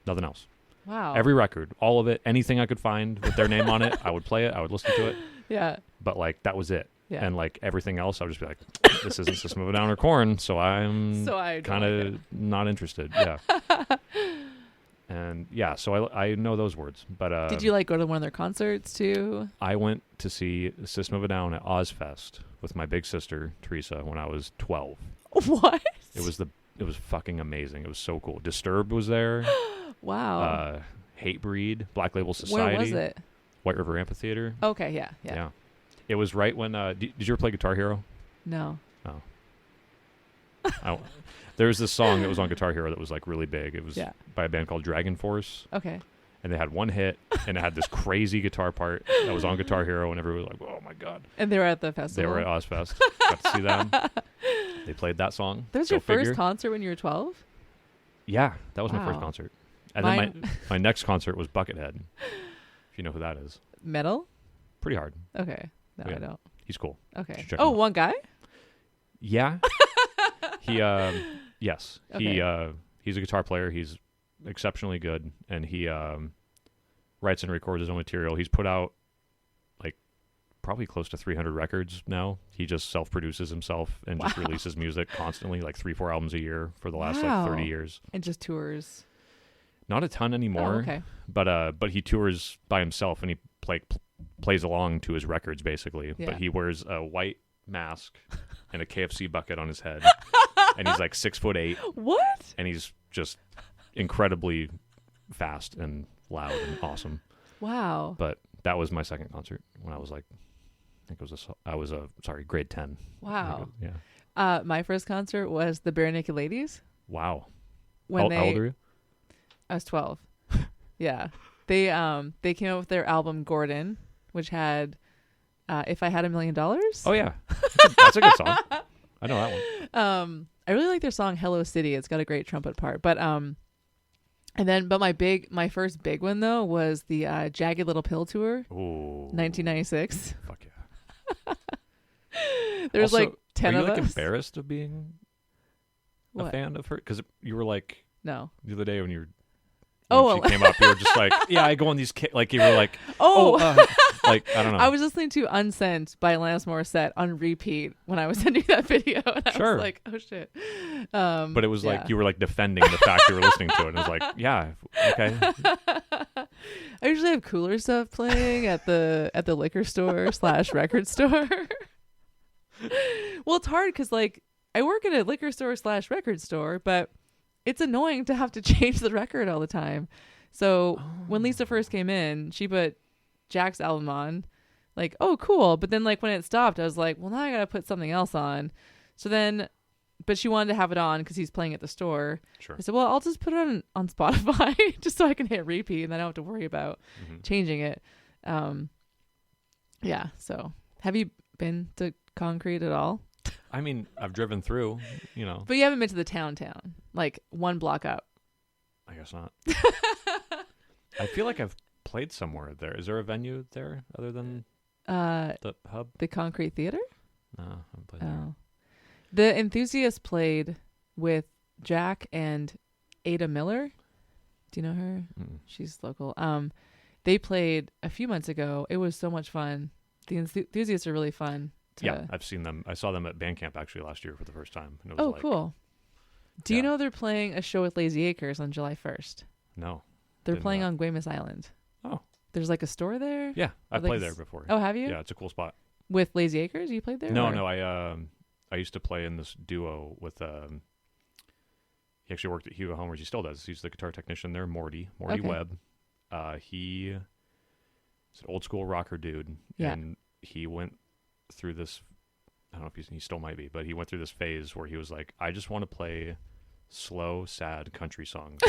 Nothing else. Wow. Every record, all of it, anything I could find with their name on it, I would play it. I would listen to it. Yeah. But like that was it. Yeah. And like everything else, I would just be like, this isn't System of a Down or Korn, so I'm So I don't kind like of not interested. Yeah. And yeah, so I know those words. But Did you like go to one of their concerts too? I went to see System of a Down at Ozfest with my big sister Teresa when I was 12. What? It was fucking amazing. It was so cool. Disturbed was there. Wow. Hatebreed, Black Label Society. Where was it? White River Amphitheater. Okay. Yeah. Yeah. Yeah. It was right when. Did you ever play Guitar Hero? No. There was this song that was on Guitar Hero that was like really big. It was Yeah. by a band called Dragon Force, Okay. and they had one hit, and it had this crazy guitar part that was on Guitar Hero, and everyone was like, "Oh my god!" And they were at the festival. They were at Ozfest. Got to see them. They played that song. That was Go your figure. first concert when you were 12? Yeah, that was my first Wow. concert. And then Mine- my next concert was Buckethead. If you know who that is, Metal? pretty hard. Okay. No, Yeah. I don't. He's cool. Okay. Should check Oh, him out. one guy? Yeah. He yes. Okay. He's a guitar player. He's exceptionally good, and he writes and records his own material. He's put out like probably close to 300 records now. He just self-produces himself and just Wow. releases music constantly, like 3-4 albums a year for the last Wow. like 30 years. And just tours. Not a ton anymore. Oh, okay. But he tours by himself, and he plays along to his records basically. Yeah. But he wears a white mask and a KFC bucket on his head, and he's like 6'8", What? and he's just incredibly fast and loud and awesome. Wow. But that was my second concert when I was like, I think I was grade 10. Wow. Yeah. My first concert was the Bare Naked Ladies. Wow. When How old are you? I was 12. Yeah. They came out with their album Gordon, which had If I Had $1 Million. Oh yeah, that's a good song. I know that one. I really like their song Hello City. It's got a great trumpet part. But my first big one though was the Jagged Little Pill tour, Ooh. 1996. Fuck yeah. There's Also, like 10 are you of like us. embarrassed of being a What? fan of her? Because you were like No. the other day when you were. Oh, when she came up, you were just like, yeah, I go on these, like you were like, Oh, like I don't know. I was listening to Unsent by Alanis Morissette on repeat when I was sending that video, and I Sure. was like, "Oh shit!" But it was yeah. like you were like defending the fact you were listening to it. And it was like, yeah, okay. I usually have cooler stuff playing at the liquor store / record store. Well, it's hard because like I work at a liquor store / record store, but it's annoying to have to change the record all the time. So when Lisa first came in, she put Jack's album on, like, oh, cool. But then like when it stopped, I was like, well, now I got to put something else on. So then, but she wanted to have it on because he's playing at the store. Sure. I said, well, I'll just put it on Spotify just so I can hit repeat and then I don't have to worry about Mhm. changing it. Yeah. So have you been to concrete at all? I mean, I've driven through, you know. But you haven't been to the town, like one block up. I guess not. I feel like I've played somewhere there. Is there a venue there other than the hub? The Concrete Theater? No, I haven't played there. Oh. The Enthusiast played with Jack and Ada Miller. Do you know her? Mm-mm. She's local. They played a few months ago. It was so much fun. The Enthusiasts are really fun. Yeah, I've seen them. I saw them at band camp actually last year for the first time. And it was Cool. Do you know they're playing a show with Lazy Acres on July 1st? No. They're Didn't playing know on Guaymas Island. Oh. There's like a store there? Yeah, I've like played there before. Oh, have you? Yeah, it's a cool spot. With Lazy Acres? You played there? No, or? no. I used to play in this duo with he actually worked at Hugo Helmer. He still does. He's the guitar technician there, Morty Okay. Webb. He's an old school rocker dude. Yeah. And he went through this, I don't know if he still might be, but he went through this phase where he was like, I just want to play slow, sad country songs.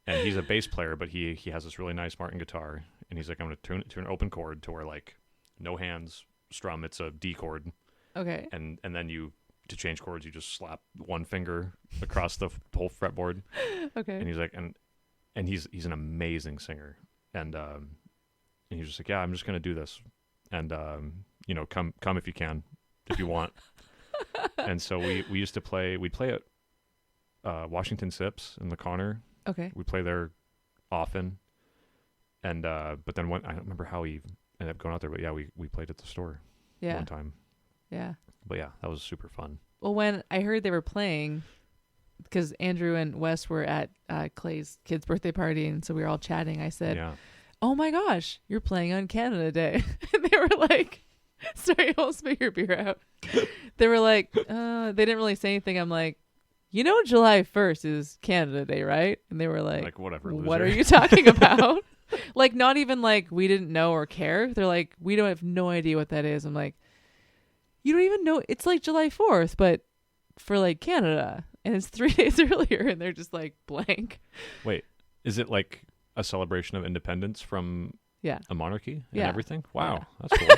And he's a bass player, but he has this really nice Martin guitar. And he's like, I'm going to tune it to an open chord to where like no hands strum. It's a D chord. Okay. And then to change chords, you just slap one finger across the whole fretboard. Okay. And he's like, and he's an amazing singer. And he's just like, yeah, I'm just going to do this. And, come if you can, if you want. And so we used to we'd play at Washington Sips in the Connor. Okay. We play there often. And, but then I don't remember how we ended up going out there, but yeah, we played at the store one time. Yeah. But yeah, that was super fun. Well, when I heard they were playing, because Andrew and Wes were at Clay's kid's birthday party, and so we were all chatting, I said, Yeah. oh my gosh, you're playing on Canada Day. And they were like, sorry, don't spit your beer out. They were like, they didn't really say anything. I'm like, July 1st is Canada Day, right? And they were like whatever. What are loser. you talking about? Like, not even like we didn't know or care. They're like, we don't have no idea what that is. I'm like, you don't even know. It's like July 4th, but for like Canada. And it's 3 days earlier. And they're just like blank. Wait, is it like a celebration of independence from a monarchy and everything? Wow, that's cool.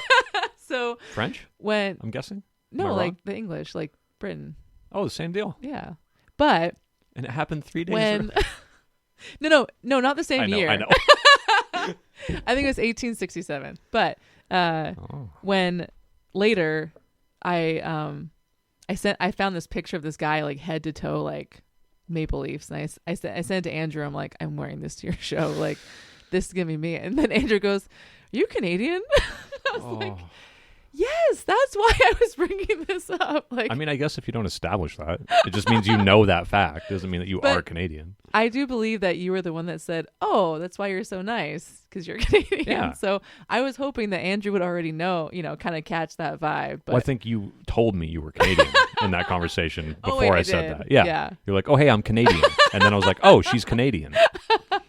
So French? I'm guessing? No, Am I like wrong? the English, like Britain. Oh, the same deal. Yeah. But And it happened 3 days when early. no, not the same year. I know. I think it was 1867. But when later I found this picture of this guy like head to toe like maple leafs, and I sent it to Andrew. I'm like, I'm wearing this to your show. Like, this is gonna be me. And then Andrew goes, "Are you Canadian?" I was like, yes, that's why I was bringing this up. Like, I mean, I guess if you don't establish that, it just means you know that fact. Doesn't mean that you are Canadian. I do believe that you were the one that said, "Oh, that's why you're so nice, because you're Canadian." Yeah. So I was hoping that Andrew would already know, kind of catch that vibe. But Well, I think you told me you were Canadian in that conversation before wait, I said did. that. Yeah. Yeah. You're like, oh, hey, I'm Canadian. And then I was like, oh, she's Canadian.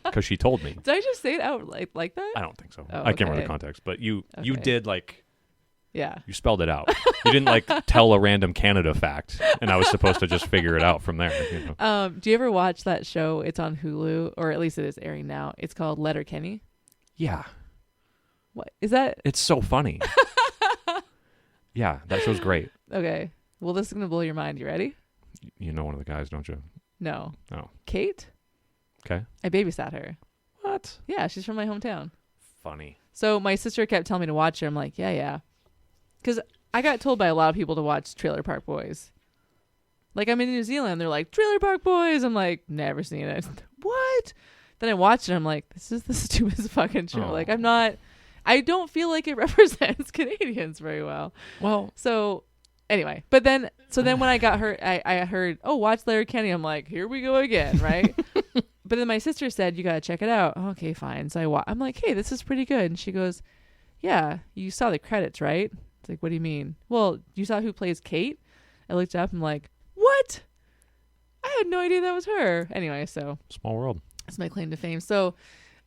Because she told me. Did I just say it out like that? I don't think so. Oh, I can't remember okay. the context. But you Okay. did like... Yeah. You spelled it out. You didn't like tell a random Canada fact, and I was supposed to just figure it out from there. Do you ever watch that show? It's on Hulu, or at least it is airing now. It's called Letterkenny. Yeah, What is that? it's so funny. Yeah, that show's great. Okay. Well, this is gonna blow your mind. You ready? You know one of the guys, don't you? No. Oh, Kate. okay. I babysat her. What? Yeah, she's from my hometown. Funny. So my sister kept telling me to watch her. I'm like, yeah. Because I got told by a lot of people to watch Trailer Park Boys. Like, I'm in New Zealand. They're like, Trailer Park Boys. I'm like, never seen it. What? Then I watched it. I'm like, this is the stupidest fucking show. Oh. Like, I don't feel like it represents Canadians very well. Well, So anyway, but then when I got her, I heard, oh, watch Letterkenny. I'm like, here we go again, right? But then my sister said, you got to check it out. Okay, fine. So I'm like, hey, this is pretty good. And she goes, yeah, you saw the credits, right? It's like, what do you mean? Well, you saw who plays Kate? I looked up. I'm like, what? I had no idea that was her. Anyway, so small world. that's my claim to fame. So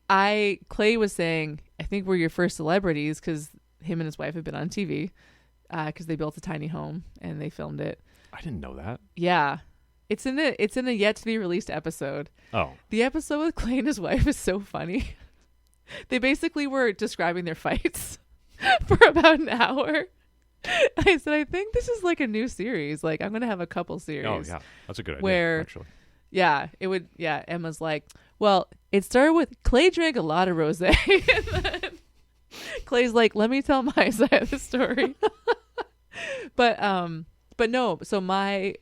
Clay was saying, I think we're your first celebrities because him and his wife have been on TV because they built a tiny home and they filmed it. I didn't know that. Yeah. It's in the yet to be released episode. Oh, The episode with Clay and his wife is so funny. They basically were describing their fights. for about an hour. I said, I think this is like a new series. Like, I'm going to have a couple series. Oh, yeah. That's a good idea, Where- actually. Yeah, it would. Yeah, Emma's like, well, it started with Clay drank a lot of rosé. And then Clay's like, let me tell my side of the story. but no. So I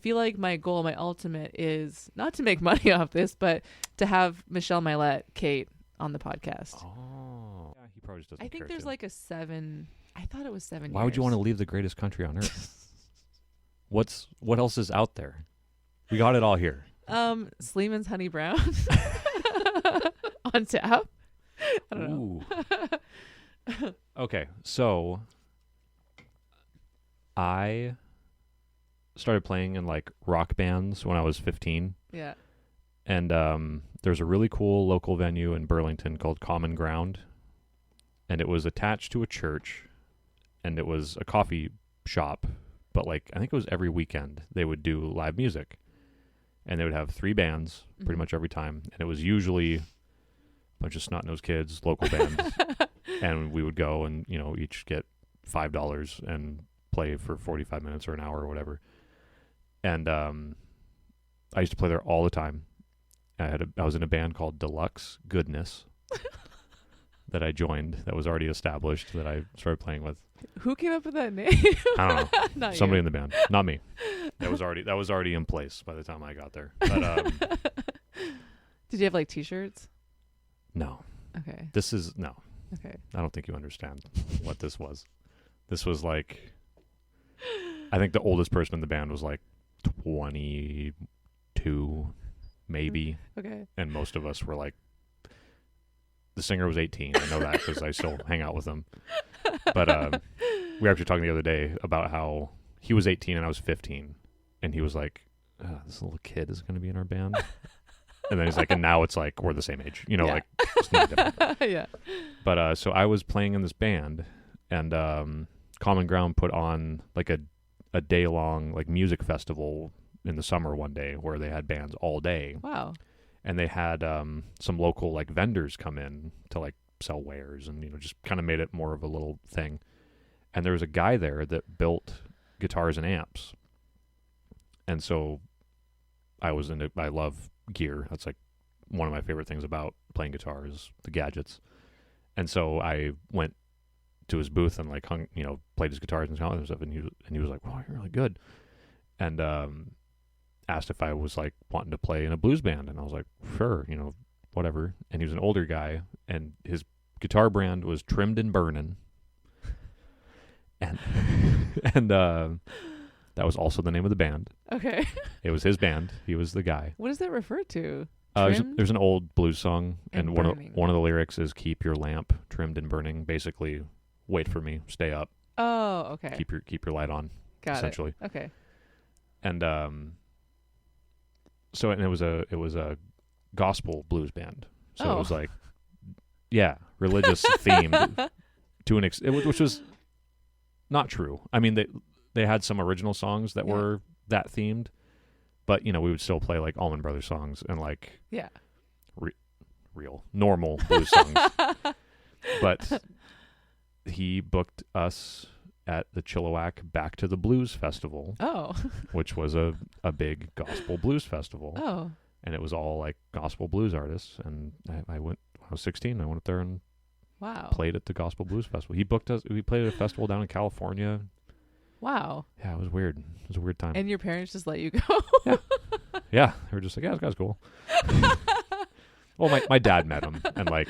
feel like my goal, my ultimate, is not to make money off this, but to have Michelle Milet, Kate, on the podcast. Oh. Yeah, he probably just doesn't I think care there's to. like a 7. I thought it was 7 years. Why would you want to leave the greatest country on earth? What else is out there? We got it all here. Sleeman's Honey Brown on tap. I don't know. Ooh. Okay, so I started playing in like rock bands when I was 15, Yeah. and there's a really cool local venue in Burlington called Common Ground, and it was attached to a church, and it was a coffee shop, but like I think it was every weekend they would do live music. And they would have 3 bands pretty Mhm. much every time. And it was usually a bunch of snot-nosed kids, local bands. And we would go and, each get $5 and play for 45 minutes or an hour or whatever. And I used to play there all the time. I was in a band called Deluxe Goodness that I joined that was already established that I started playing with. Who came up with that name? I don't know. Not Somebody you. in the band. Not me. That was already in place by the time I got there. But Did you have like T-shirts? no. Okay. No. Okay. I don't think you understand what this was. This was like, I think the oldest person in the band was like 22, maybe. Okay. And most of us were like, the singer was 18. I know that because I still hang out with him. But we were actually talking the other day about how he was 18 and I was 15. And he was like, this little kid is going to be in our band. And then he's like, and now it's like, we're the same age. Yeah. Like, it's not different. Yeah. But so I was playing in this band, and Common Ground put on like a day-long like music festival in the summer one day where they had bands all day. Wow. And they had some local like vendors come in to like sell wares and just kind of made it more of a little thing. And there was a guy there that built guitars and amps. And so I love gear. That's like one of my favorite things about playing guitar is the gadgets. And so I went to his booth and like hung, played his guitars and stuff, and he was like, "Wow, you're really good," and asked if I was like wanting to play in a blues band, and I was like, "Sure, whatever." And he was an older guy, and his guitar brand was Trimmed and Burnin', and that was also the name of the band. Okay. It was his band. He was the guy. What does that refer to? There's an old blues song, and and burning. one of the lyrics is "Keep your lamp trimmed and burning." Basically, wait for me, stay up, Oh, okay. keep your light on, Got essentially. it. Okay. And so it was a gospel blues band. So it was like, yeah, religious themed to an which was not true. I mean, they had some original songs that were that themed. But, we would still play, like, Allman Brothers songs and, like, Yeah. real, normal blues songs. But he booked us at the Chilliwack Back to the Blues Festival, Oh. which was a big gospel blues festival. Oh. And it was all, like, gospel blues artists. And I went, when I was 16, I went up there and Wow. played at the Gospel Blues Festival. He booked us, we played at a festival down in California. Wow. Yeah, it was weird. It was a weird time. And your parents just let you go? Yeah, they were just like, yeah, this guy's cool. Well, my dad met him, and like,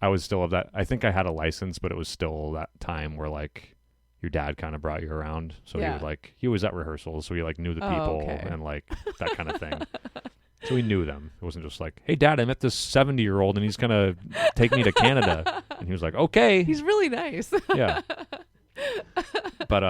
I was still of that. I think I had a license, but it was still that time where like, your dad kind of brought you around, so he was at rehearsals, so he like knew the people and like that kind of thing. So he knew them. It wasn't just like, hey, Dad, I met this 70-year-old, and he's gonna take me to Canada, and he was like, okay, He's really nice. yeah. But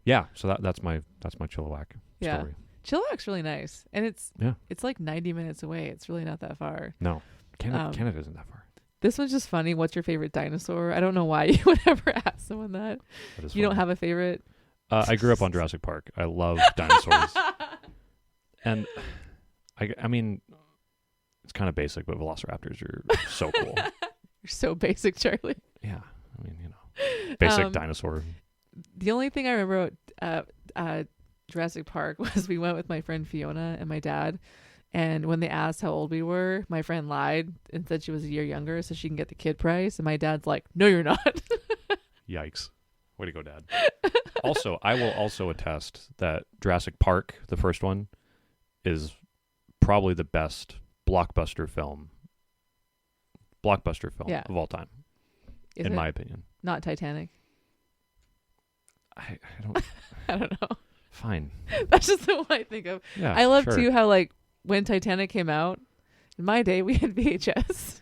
yeah. So that's my Chilliwack Yeah. story. Chilliwack's really nice, and it's Yeah. like 90 minutes away. It's really not that far. No, Canada isn't that far. This one's just funny. What's your favorite dinosaur? I don't know why you would ever ask someone that. That is You don't funny. have a favorite? I grew up on Jurassic Park. I love dinosaurs, and I mean, it's kind of basic, but velociraptors are so cool. You're so basic, Charlie. Yeah, I mean, you know, basic dinosaur. The only thing I remember about Jurassic Park was we went with my friend Fiona and my dad. And when they asked how old we were, my friend lied and said she was a year younger so she can get the kid price. And my dad's like, no, you're not. Yikes. Way to go, Dad. Also, I will also attest that Jurassic Park, the first one, is probably the best blockbuster film Yeah. of all time, Is in it my opinion. not Titanic? I don't... I don't know. Fine. That's just the one I think of. Yeah, I love sure. too how like when Titanic came out, in my day we had VHS.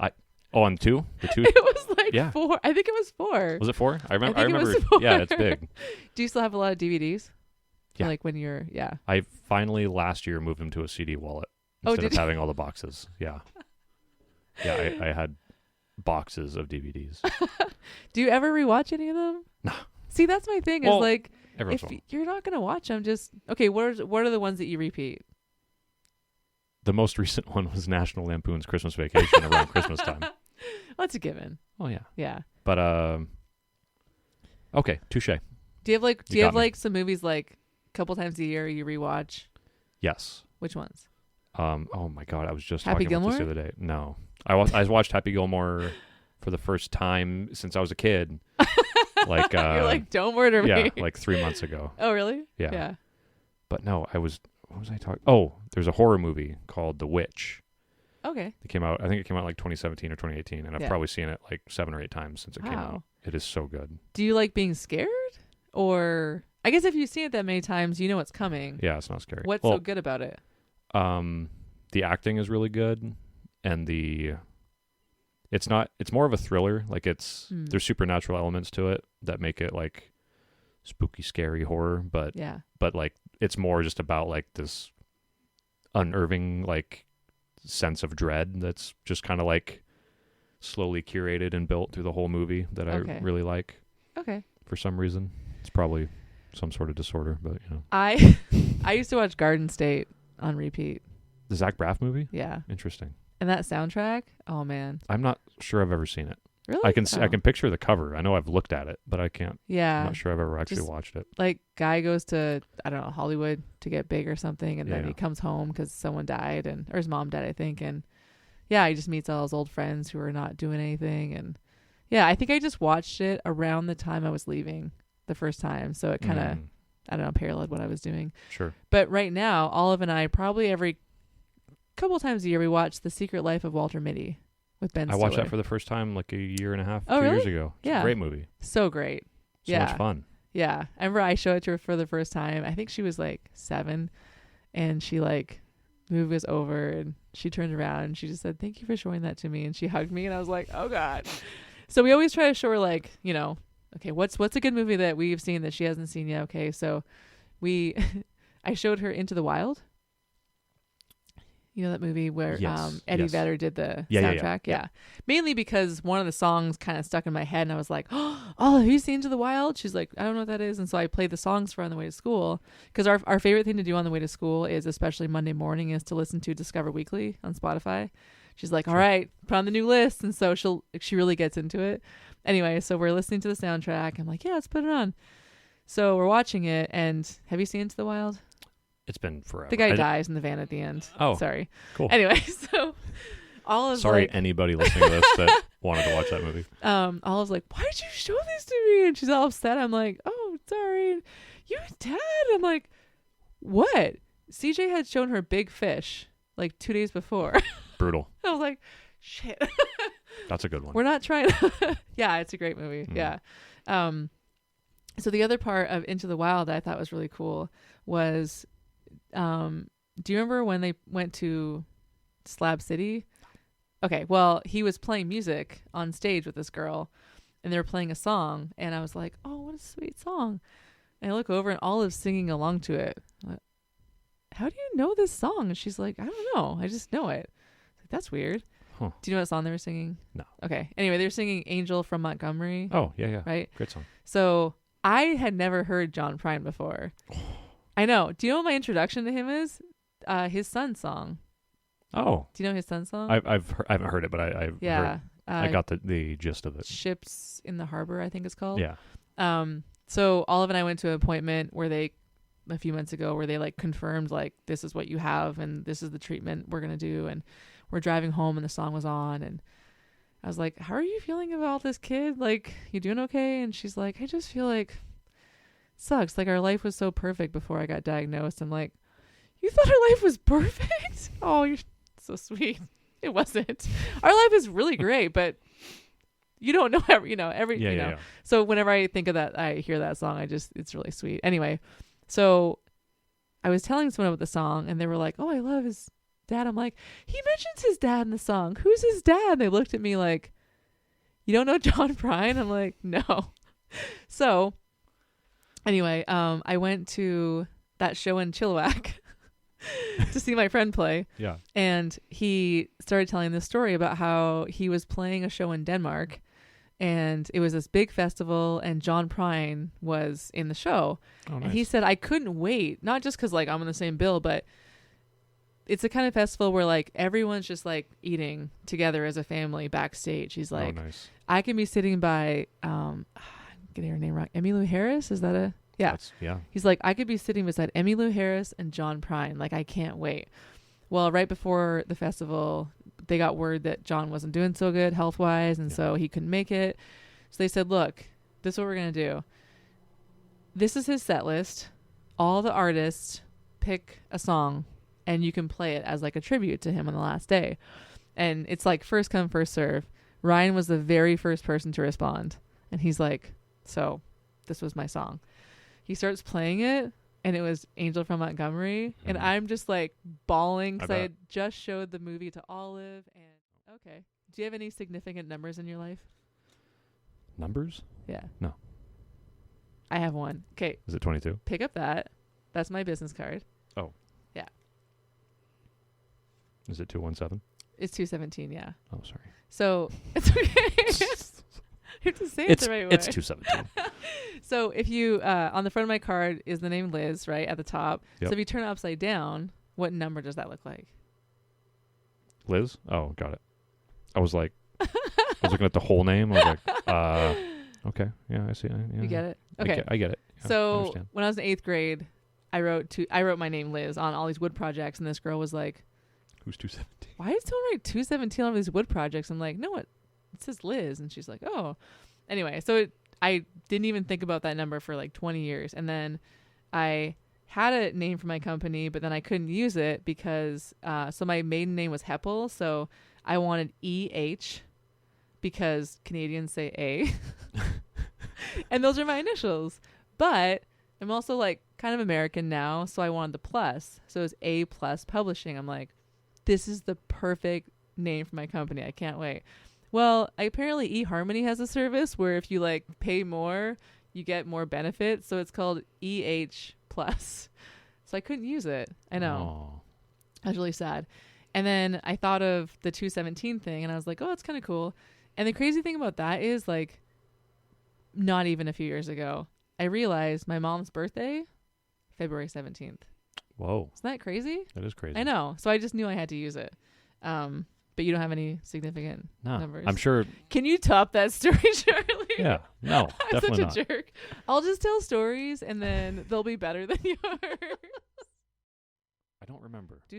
Oh, on two? The two? It was like Yeah. 4. I think it was 4. Was it 4? I think remember. it was 4. Yeah, it's big. Do you still have a lot of DVDs? Yeah. Like when you're, yeah. I finally last year moved them to a CD wallet Oh, instead of did you? having all the boxes. Yeah. Yeah, I had boxes of DVDs. Do you ever rewatch any of them? No. See, that's my thing. Well, is like Every once if in a while. you're not gonna watch them, just okay. What are the ones that you repeat? The most recent one was National Lampoon's Christmas Vacation around Christmas time. That's a given. Oh yeah. Yeah. But okay, touche. Do you have like You got me. some movies like a couple times a year you rewatch? Yes. Which ones? Oh my God, I was just Happy talking about this the Gilmore? other day. No, I watched Happy Gilmore for the first time since I was a kid. Like You're like, don't murder me. yeah, like 3 months ago. Oh really? Yeah. Yeah. But no, what was I talking? Oh, there's a horror movie called The Witch. Okay. It came out. I think it came out like 2017 or 2018, and I've Yeah. probably seen it like 7 or 8 times since it came out. Wow. It is so good. Do you like being scared? Or I guess if you've seen it that many times, you know what's coming. Yeah, it's not scary. What's well, so good about it? the acting is really good, and it's more of a thriller. Like there's supernatural elements to it that make it like spooky, scary horror, but Yeah. like it's more just about like this unnerving like sense of dread that's just kind of like slowly curated and built through the whole movie that Okay. I really like Okay. for some reason. It's probably some sort of disorder, but you know. I used to watch Garden State on repeat. The Zach Braff movie? Yeah. Interesting. And that soundtrack, oh man. I'm not sure I've ever seen it. Really? I can Oh. I can picture the cover. I know I've looked at it, but I can't. I'm Yeah. not sure I've ever actually Just- watched it. Like guy goes to, I don't know, Hollywood to get big or something, and then Yeah. he comes home because someone died, or his mom died, I think, and yeah, he just meets all his old friends who are not doing anything, and yeah, I think I just watched it around the time I was leaving the first time, so it kind of I don't know, paralleled what I was doing. Sure. But right now, Olive and I probably every couple times a year we watch The Secret Life of Walter Mitty with Ben I Stiller. watched that for the first time like a year and a half, Oh, 2 years really? ago. It's Yeah. a great movie. So great. So Yeah. much fun. Yeah. I remember I showed it to her for the first time. I think she was like 7, and she like moved us over, and she turned around and she just said, "Thank you for showing that to me." And she hugged me, and I was like, "Oh God." So we always try to show her like, you know, okay, what's a good movie that we've seen that she hasn't seen yet? Okay. So I showed her Into the Wild. You know that movie where Yes, Eddie yes. Vedder did the Yeah, yeah, soundtrack? yeah. Mainly because one of the songs kind of stuck in my head, and I was like, "Oh, have you seen Into the Wild?" She's like, "I don't know what that is." And so I played the songs for her on the way to school, because our favorite thing to do on the way to school is, especially Monday morning, is to listen to Discover Weekly on Spotify. She's like, "All right, put on the new list." And so she really gets into it. Anyway, so we're listening to the soundtrack. I'm like, "Yeah, let's put it on." So we're watching it, and have you seen Into the Wild? It's been forever. The guy dies in the van at the end. Oh, sorry. cool. Anyway, so Olive's Sorry, like, anybody listening to this that wanted to watch that movie. Olive's like, "Why did you show this to me?" And she's all upset. I'm like, "Oh, sorry." And, "You and Dad?" I'm like, "What?" CJ had shown her Big Fish like 2 days before. Brutal. I was like, "Shit." That's a good one. We're not trying to Yeah, it's a great movie. Mhm. Yeah. So the other part of Into the Wild that I thought was really cool was, do you remember when they went to Slab City? Okay, well, he was playing music on stage with this girl, and they were playing a song, and I was like, "Oh, what a sweet song." And I look over, and Olive's singing along to it. I'm like, "How do you know this song?" And she's like, "I don't know. I just know it." I was like, "That's weird." Huh. Do you know what song they were singing? No. Okay. Anyway, they were singing Angel from Montgomery. Oh, yeah. Right? Great song. So I had never heard John Prine before. I know. Do you know what my introduction to him is? His son's song. Oh. Do you know his son's song? I haven't heard it, but I've yeah. heard I got the gist of it. Ships in the Harbor, I think it's called. Yeah. So Olive and I went to an appointment a few months ago where they like confirmed like this is what you have and this is the treatment we're gonna do, and we're driving home and the song was on and I was like, how are you feeling about this kid? Like, you doing okay? And she's like, I just feel like it sucks. Like, our life was so perfect before I got diagnosed. I'm like, you thought our life was perfect? Oh, you're so sweet. It wasn't. Our life is really great, but you don't know every. Yeah. So whenever I think of that, I hear that song, it's really sweet. Anyway, so I was telling someone about the song and they were like, oh, I love his dad. I'm like, he mentions his dad in the song. Who's his dad? And they looked at me like, you don't know John Prine? I'm like, no. So anyway, I went to that show in Chilliwack to see my friend play. Yeah. And he started telling this story about how he was playing a show in Denmark and it was this big festival and John Prine was in the show. Oh, nice. And he said, I couldn't wait, not just because like I'm on the same bill, but it's a kind of festival where like everyone's just like eating together as a family backstage. He's like, oh, nice. I can be sitting by, I'm getting her name wrong. Emmylou Harris. Is that a, yeah. Yeah. He's like, I could be sitting beside Emmylou Harris and John Prine. Like, I can't wait. Well, right before the festival, they got word that John wasn't doing so good health wise. And so he couldn't make it. So they said, look, this is what we're going to do. This is his set list. All the artists pick a song and you can play it as like a tribute to him on the last day. And it's like first come, first serve. Ryan was the very first person to respond. And he's like, so this was my song. He starts playing it and it was Angel from Montgomery. And I'm just like bawling because I had just showed the movie to Olive. And okay. Do you have any significant numbers in your life? Numbers? Yeah. No. I have one. Okay. Is it 22? Pick up that. That's my business card. Oh. Yeah. Is it 217? It's 217, yeah. Oh, sorry. So it's okay. You have to say it the right way. It's 217. So if you, on the front of my card is the name Liz, right, at the top. Yep. So if you turn it upside down, what number does that look like? Liz? Oh, got it. I was like, I was looking at the whole name. I was like, okay. Yeah, I see. Yeah, You get it? Okay. I get it. Yeah, I So understand. when I was in 8th grade, I wrote my name Liz on all these wood projects, and this girl was like, Who's 217? why did someone write 217 on these wood projects? I'm like, no, it says Liz. And she's like, oh. Anyway, so I didn't even think about that number for like 20 years. And then I had a name for my company, but then I couldn't use it because, so my maiden name was Heppel. So I wanted EH because Canadians say A. And those are my initials. But I'm also like kind of American now. So I wanted the plus. So it was A plus publishing. I'm like, this is the perfect name for my company. I can't wait. Well, apparently eHarmony has a service where if you like pay more, you get more benefits. So it's called EH plus. So I couldn't use it. I know. Oh. I was really sad. And then I thought of the 217 thing and I was like, oh, that's kind of cool. And the crazy thing about that is like not even a few years ago, I realized my mom's birthday, February 17th. Whoa. Isn't that crazy? That is crazy. I know. So I just knew I had to use it. But you don't have any significant numbers. I'm sure. Can you top that story, Charlie? Yeah. No, I'm definitely such a not. jerk. I'll just tell stories and then they'll be better than yours. I don't remember. Do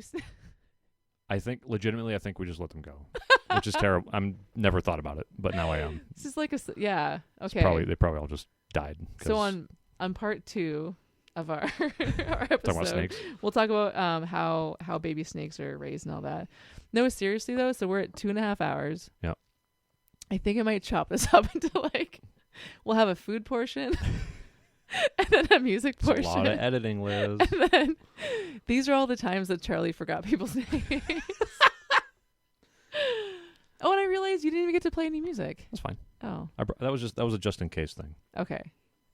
I think legitimately, I think we just let them go, which is terrible. I'm never thought about it, but now I am. This is like yeah. It's Okay. they probably all just died. So on part 2 of our our episode, talking about snakes. we'll talk about how baby snakes are raised and all that. No, seriously though. So we're at 2.5 hours. Yep. I think I might chop this up into like we'll have a food portion. And then a music It's portion. a lot of editing, Liz. And then these are all the times that Charlie forgot people's names. Oh, and I realized you didn't even get to play any music. That's fine. Oh, That was a just in case thing. okay.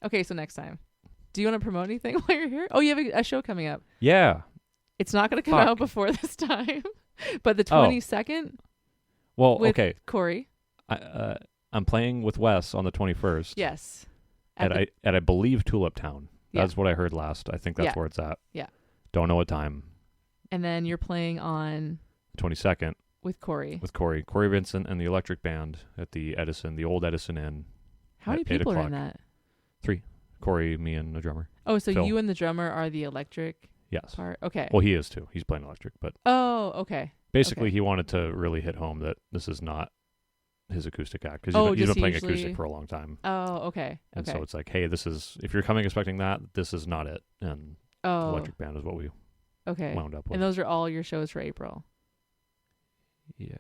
Okay, so next time. Do you want to promote anything while you're here? Oh, you have a show coming up. Yeah. It's not going to come Fuck. out before this time. But the 22nd Well, with okay. Cory. I'm playing with Wes on the 21st. Yes. At I believe Tulip Town. Yeah. That's what I heard last. I think that's Yeah. where it's at. Yeah. Don't know what time. And then you're playing on 22nd With Cory. with Cory Vincent, and the Electric Band at the old Edison Inn. How many at 8 people are in o'clock. that? 3. Cory, me, and the drummer. Oh, so Phil. you and the drummer are the electric Yes. part? Okay. Well, he is too. He's playing electric, but Oh, okay. basically Okay. he wanted to really hit home that this is not his acoustic act because Oh, he's been just playing usually- acoustic for a long time. Oh, okay. And Okay. so it's like, hey, this is, if you're coming expecting that, this is not it. And the Oh, Electric Band is what we okay. wound up with. And those are all your shows for April? Yeah.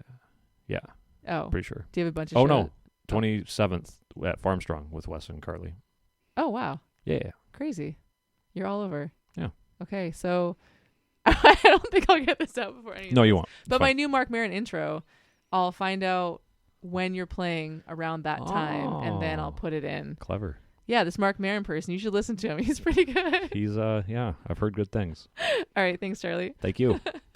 Yeah. Oh. Pretty sure. Do you have a bunch of Oh, shows? no. 27th at Farmstrong with Wes and Carly. Oh, wow. Yeah. Crazy. You're all over. Yeah. Okay, so I don't think I'll get this out before any of No, this. you won't. It's But my fine. new Mark Maron intro, I'll find out when you're playing around that time, and then I'll Oh. put it in. Clever. Yeah, this Mark Maron person, you should listen to him. He's pretty good. He's, yeah, I've heard good things. All right, thanks, Charlie. Thank you.